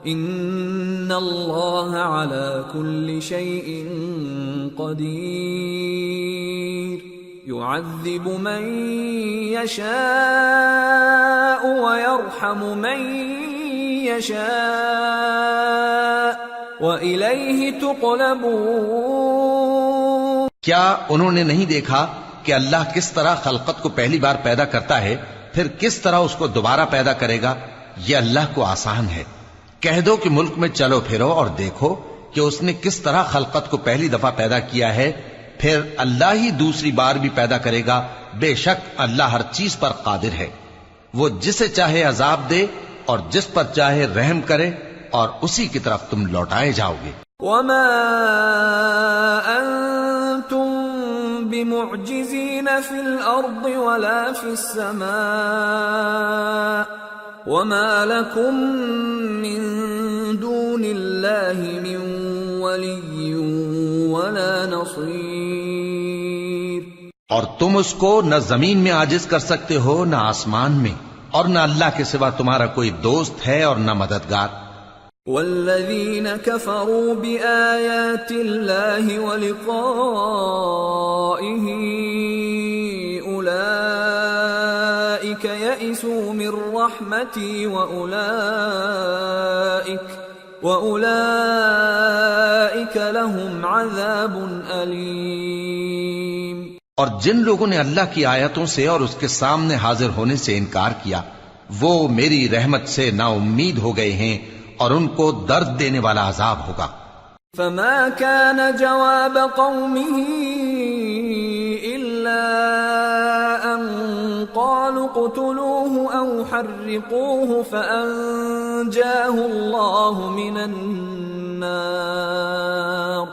ان اللہ علی کل شیء قدیر یعذب من یشاء ویرحم من یشاء وإلیہ تقلبون۔ کیا انہوں نے نہیں دیکھا کہ اللہ کس طرح خلقت کو پہلی بار پیدا کرتا ہے، پھر کس طرح اس کو دوبارہ پیدا کرے گا؟ یہ اللہ کو آسان ہے۔ کہہ دو کہ ملک میں چلو پھرو اور دیکھو کہ اس نے کس طرح خلقت کو پہلی دفعہ پیدا کیا ہے، پھر اللہ ہی دوسری بار بھی پیدا کرے گا۔ بے شک اللہ ہر چیز پر قادر ہے، وہ جسے چاہے عذاب دے اور جس پر چاہے رحم کرے، اور اسی کی طرف تم لوٹائے جاؤ گے۔ وما انتم بمعجزین فی الارض ولا فی السماء وما لكم من دون اللہ من ولی ولا نصیر۔ اور تم اس کو نہ زمین میں عاجز کر سکتے ہو نہ آسمان میں، اور نہ اللہ کے سوا تمہارا کوئی دوست ہے اور نہ مددگار۔ والذین کفروا بآیات اللہ ولقائہ اولئک یئسوا من رحمتی وأولئک لهم عذاب علیم۔ اور جن لوگوں نے اللہ کی آیتوں سے اور اس کے سامنے حاضر ہونے سے انکار کیا، وہ میری رحمت سے نا امید ہو گئے ہیں، اور ان کو درد دینے والا عذاب ہوگا۔ فما كان جواب قومه إلا أن قالوا اقتلوه أو حرقوه فأنجاه الله من النار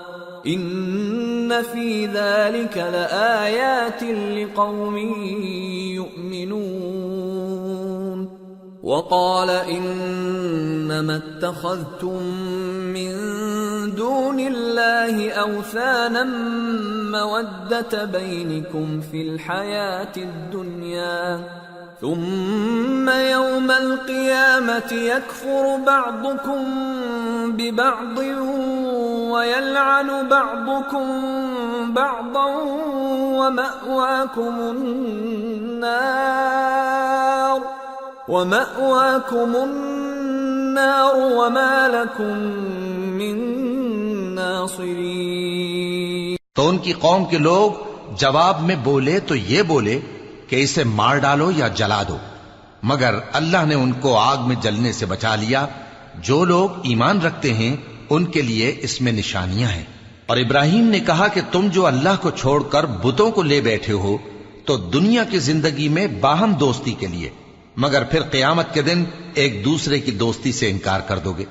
إن في ذلك لآيات لقوم يؤمنون۔ وقال انما اتخذتم من دون الله اوثانا مودة بينكم في الحياة الدنيا ثم يوم القيامة يكفر بعضكم ببعض ويلعن بعضكم بعضا ومأواكم النار وما لكم من ناصرین۔ تو ان کی قوم کے لوگ جواب میں بولے تو یہ بولے کہ اسے مار ڈالو یا جلا دو، مگر اللہ نے ان کو آگ میں جلنے سے بچا لیا۔ جو لوگ ایمان رکھتے ہیں ان کے لیے اس میں نشانیاں ہیں۔ اور ابراہیم نے کہا کہ تم جو اللہ کو چھوڑ کر بتوں کو لے بیٹھے ہو تو دنیا کی زندگی میں باہم دوستی کے لیے، مگر پھر قیامت کے دن ایک دوسرے کی دوستی سے انکار کر دو گے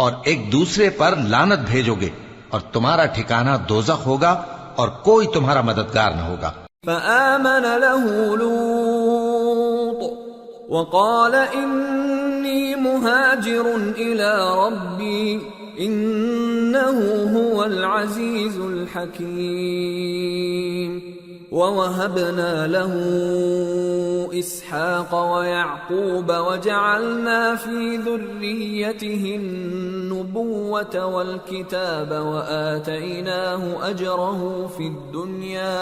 اور ایک دوسرے پر لعنت بھیجو گے، اور تمہارا ٹھکانہ دوزخ ہوگا اور کوئی تمہارا مددگار نہ ہوگا۔ فآمن له لوط وقال انی مہاجر الى ربی انه هو العزیز الحکیم۔ ووهبنا له اسحاق ويعقوب وجعلنا في ذريته النبوة والكتاب وآتيناه أجره في الدنيا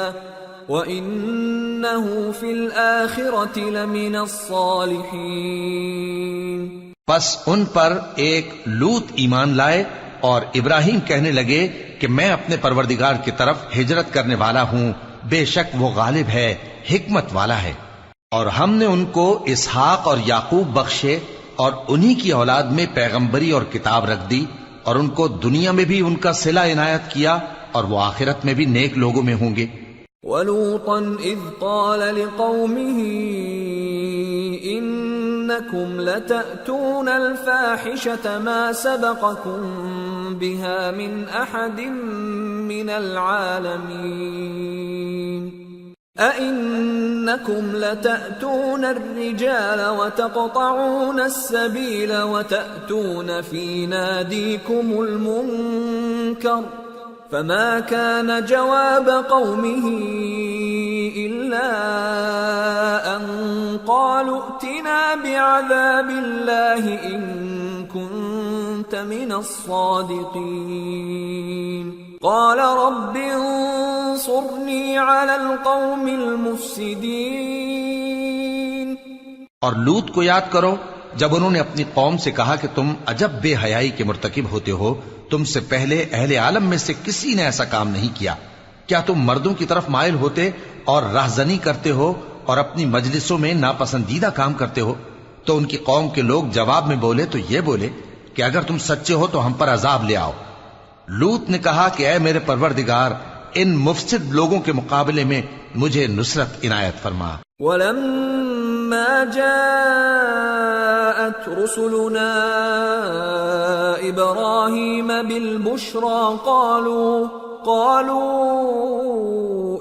وإنه في الآخرة لمن الصالحين۔ پس ان پر ایک لوط ایمان لائے، اور ابراہیم کہنے لگے کہ میں اپنے پروردگار کی طرف ہجرت کرنے والا ہوں، بے شک وہ غالب ہے، حکمت والا ہے۔ اور ہم نے ان کو اسحاق اور یعقوب بخشے اور انہی کی اولاد میں پیغمبری اور کتاب رکھ دی، اور ان کو دنیا میں بھی ان کا صلہ عنایت کیا، اور وہ آخرت میں بھی نیک لوگوں میں ہوں گے۔ وَلُوطًا إِذْ قَالَ لِقَوْمِهِ إِنَّكُمْ لَتَأْتُونَ الْفَاحِشَةَ مَا سَبَقَكُمْ بِهَا مِنْ أَحَدٍ مِّنَ الْعَالَمِينَ أَإِنَّكُمْ لَتَأْتُونَ الرِّجَالَ وَتَقْطَعُونَ السَّبِيلَ وَتَأْتُونَ فِي نَادِيكُمُ الْمُنكَرَ فما كان جواب قومه إلا أن قالوا ائتنا بعذاب الله إن كنت من الصادقين قال رب انصرني على القوم المفسدين۔ اور لوط کو یاد کرو جب انہوں نے اپنی قوم سے کہا کہ تم عجب بے حیائی کے مرتکب ہوتے ہو، تم سے پہلے اہل عالم میں سے کسی نے ایسا کام نہیں کیا۔ کیا تم مردوں کی طرف مائل ہوتے اور راہزنی کرتے ہو اور اپنی مجلسوں میں ناپسندیدہ کام کرتے ہو؟ تو ان کی قوم کے لوگ جواب میں بولے تو یہ بولے کہ اگر تم سچے ہو تو ہم پر عذاب لے آؤ۔ لوط نے کہا کہ اے میرے پروردگار، ان مفسد لوگوں کے مقابلے میں مجھے نصرت عنایت فرما۔ وَلَمَّا جَاءَتْ رُسُلُنَا إِبْرَاهِيمَ بِالْبُشْرَى قَالُوا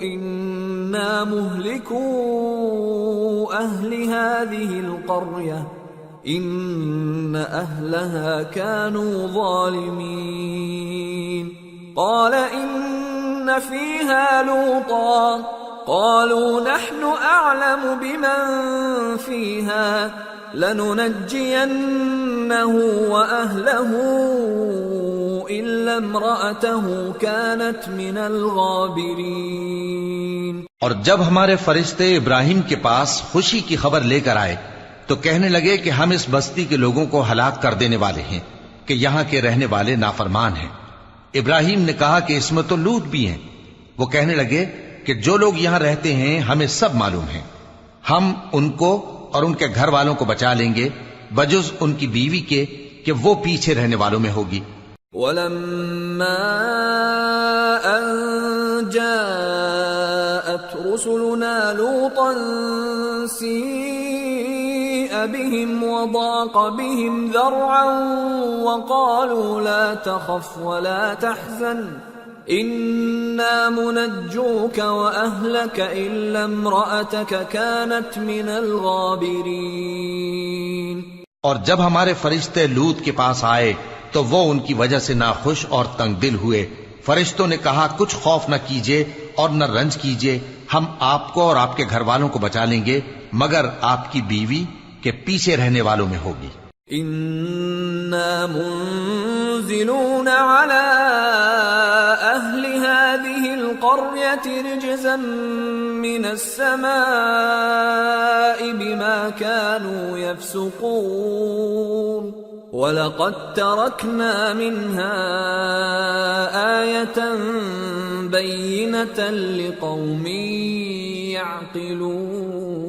إِنَّا مُهْلِكُو أَهْلِ هَذِهِ الْقَرْيَةِ إِنَّ أَهْلَهَا كَانُوا ظَالِمِينَ قَالَ إِنَّ فِيهَا لُوطًا قالوا نحن أعلم بمن فيها لننجينه وأهله إلا امرأته كانت من الغابرين۔ اور جب ہمارے فرشتے ابراہیم کے پاس خوشی کی خبر لے کر آئے تو کہنے لگے کہ ہم اس بستی کے لوگوں کو ہلاک کر دینے والے ہیں کہ یہاں کے رہنے والے نافرمان ہیں۔ ابراہیم نے کہا کہ اس میں تو لوط بھی ہیں۔ وہ کہنے لگے کہ جو لوگ یہاں رہتے ہیں ہمیں سب معلوم ہیں، ہم ان کو اور ان کے گھر والوں کو بچا لیں گے بجز ان کی بیوی کے کہ وہ پیچھے رہنے والوں میں ہوگی۔ وَلَمَّا أَن جَاءَتْ رُسُلُنَا لُوطًا سِيءَ بِهِمْ وَضَاقَ بِهِمْ ذَرْعًا وَقَالُوا لَا تَخَفْ وَلَا تَحْزَنْ إِنَّا مُنَجُّوكَ وَأَهْلَكَ إِلَّا امْرَأَتَكَ كَانَتْ مِنَ الْغَابِرِينَ۔ اور جب ہمارے فرشتے لوط کے پاس آئے تو وہ ان کی وجہ سے ناخوش اور تنگ دل ہوئے۔ فرشتوں نے کہا کچھ خوف نہ کیجیے اور نہ رنج کیجیے، ہم آپ کو اور آپ کے گھر والوں کو بچا لیں گے مگر آپ کی بیوی کے پیچھے رہنے والوں میں ہوگی۔ إِنَّا مُنزِلُونَ عَلَىٰ أَهْلِ هَٰذِهِ الْقَرْيَةِ رِجْزًا مِّنَ السَّمَاءِ بِمَا كَانُوا يَفْسُقُونَ وَلَقَدْ تَرَكْنَا مِنْهَا آيَةً بَيِّنَةً لِقَوْمٍ يَعْقِلُونَ۔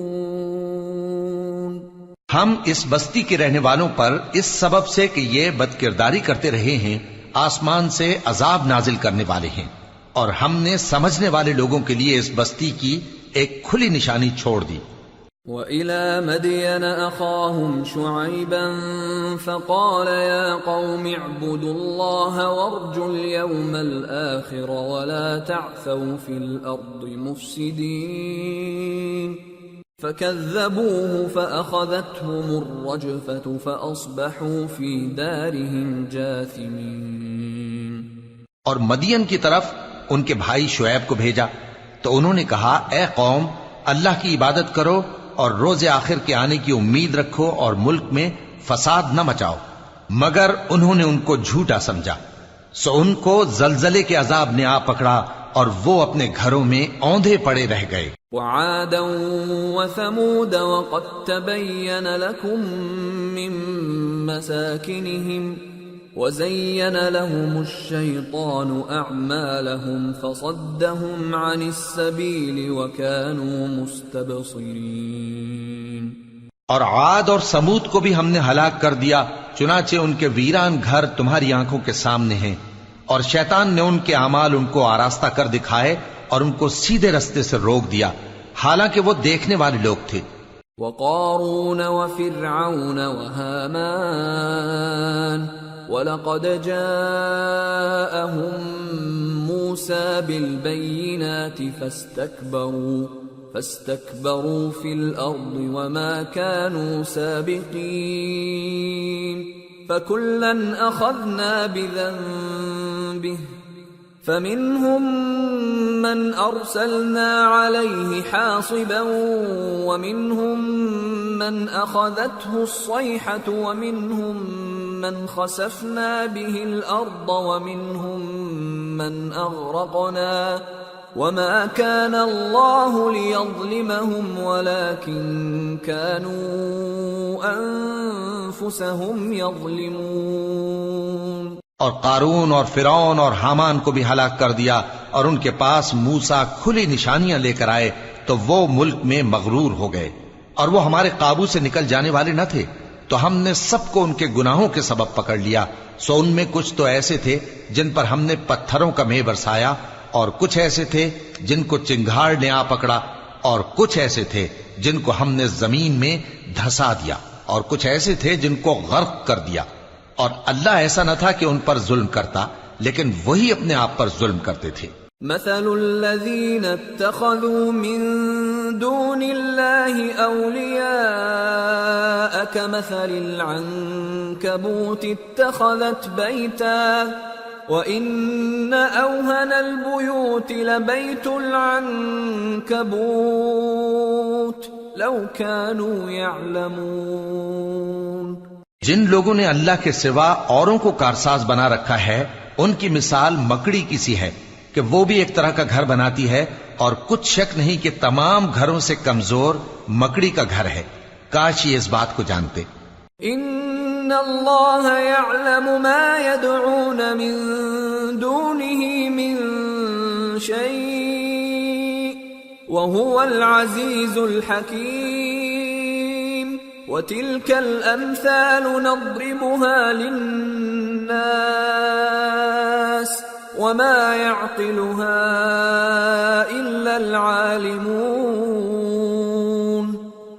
ہم اس بستی کے رہنے والوں پر اس سبب سے کہ یہ بدکرداری کرتے رہے ہیں آسمان سے عذاب نازل کرنے والے ہیں، اور ہم نے سمجھنے والے لوگوں کے لیے اس بستی کی ایک کھلی نشانی چھوڑ دی۔ وَإِلَى مَدْيَنَ أَخَاهُمْ شُعَيْبًا فَقَالَ يَا قَوْمِ اعْبُدُوا اللَّهَ وَارْجُوا الْيَوْمَ الْآخِرَ وَلَا تَعْثَوْا فِي الْأَرْضِ مُفْسِدِينَ فَكَذَّبُوهُ فَأَخَذَتْهُمُ الرَّجْفَةُ فَأَصْبَحُوا فِي دَارِهِمْ جَاثِمِينَ۔ اور مدین کی طرف ان کے بھائی شعیب کو بھیجا تو انہوں نے کہا اے قوم، اللہ کی عبادت کرو اور روز آخر کے آنے کی امید رکھو اور ملک میں فساد نہ مچاؤ، مگر انہوں نے ان کو جھوٹا سمجھا، سو ان کو زلزلے کے عذاب نے آ پکڑا اور وہ اپنے گھروں میں اوندھے پڑے رہ گئے۔ وعادا وثمود وقد تبين لكم من مساكنهم وزين لهم الشيطان أعمالهم فصدهم عن السبيل وكانوا مستبصرين۔ اور عاد اور سمود کو بھی ہم نے ہلاک کر دیا، چنانچہ ان کے ویران گھر تمہاری آنکھوں کے سامنے ہیں، اور شیطان نے ان کے اعمال ان کو آراستہ کر دکھائے اور ان کو سیدھے رستے سے روک دیا، حالانکہ وہ دیکھنے والے لوگ تھے۔ وقارون وفرعون وهامان وَلَقَدْ جَاءَهُم مُوسَى بِالْبَيِّنَاتِ فَاسْتَكْبَرُوا فِي الْأَرْضِ وَمَا كَانُوا سَابِقِينَ فَكُلًّا أَخَذْنَا بِذَنبِهِ فَمِنْهُمْ مَنْ أَرْسَلْنَا عَلَيْهِ حَاصِبًا وَمِنْهُمْ مَنْ أَخَذَتْهُ الصَّيْحَةُ وَمِنْهُمْ مَنْ خَسَفْنَا بِهِ الْأَرْضَ وَمِنْهُمْ مَنْ أَغْرَقْنَا وَمَا كَانَ اللَّهُ لِيَظْلِمَهُمْ وَلَكِنْ كَانُوا أَنفُسَهُمْ يَظْلِمُونَ۔ اور قارون اور فرعون اور حامان کو بھی ہلاک کر دیا، اور ان کے پاس موسیٰ کھلی نشانیاں لے کر آئے تو وہ ملک میں مغرور ہو گئے، اور وہ ہمارے قابو سے نکل جانے والے نہ تھے، تو ہم نے سب کو ان کے گناہوں کے سبب پکڑ لیا۔ سو ان میں کچھ تو ایسے تھے جن پر ہم نے پتھروں کا مے برسایا، اور کچھ ایسے تھے جن کو چنگھاڑ نے آ پکڑا، اور کچھ ایسے تھے جن کو ہم نے زمین میں دھسا دیا، اور کچھ ایسے تھے جن کو غرق کر دیا۔ اور اللہ ایسا نہ تھا کہ ان پر ظلم کرتا، لیکن وہی اپنے آپ پر ظلم کرتے تھے۔ مثل الذين اتخذوا من دون الله أولياء كمثل العنكبوت اتخذت بيتا وإن أوهن البيوت لبيت العنكبوت لو كانوا يعلمون۔ جن لوگوں نے اللہ کے سوا اوروں کو کارساز بنا رکھا ہے، ان کی مثال مکڑی کی سی ہے کہ وہ بھی ایک طرح کا گھر بناتی ہے، اور کچھ شک نہیں کہ تمام گھروں سے کمزور مکڑی کا گھر ہے۔ کاش یہ اس بات کو جانتے۔ ان اللہ یعلم ما يدعون من دونه من شیء وهو العزیز الحکیم وتلك الامثال نضربها للناس وما يعقلها إلا العالمون۔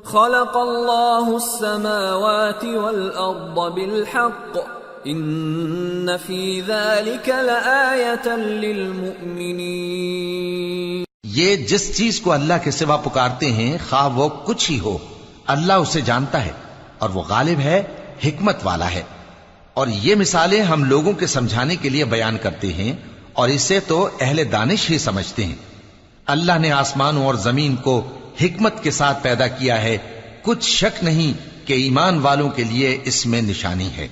خلق الله السماوات والأرض بالحق إن في ذلك لآية للمؤمنين۔ یہ جس چیز کو اللہ کے سوا پکارتے ہیں، خواہ وہ کچھ ہی ہو، اللہ اسے جانتا ہے، اور وہ غالب ہے، حکمت والا ہے۔ اور یہ مثالیں ہم لوگوں کے سمجھانے کے لیے بیان کرتے ہیں، اور اسے تو اہل دانش ہی سمجھتے ہیں۔ اللہ نے آسمانوں اور زمین کو حکمت کے ساتھ پیدا کیا ہے، کچھ شک نہیں کہ ایمان والوں کے لیے اس میں نشانی ہے۔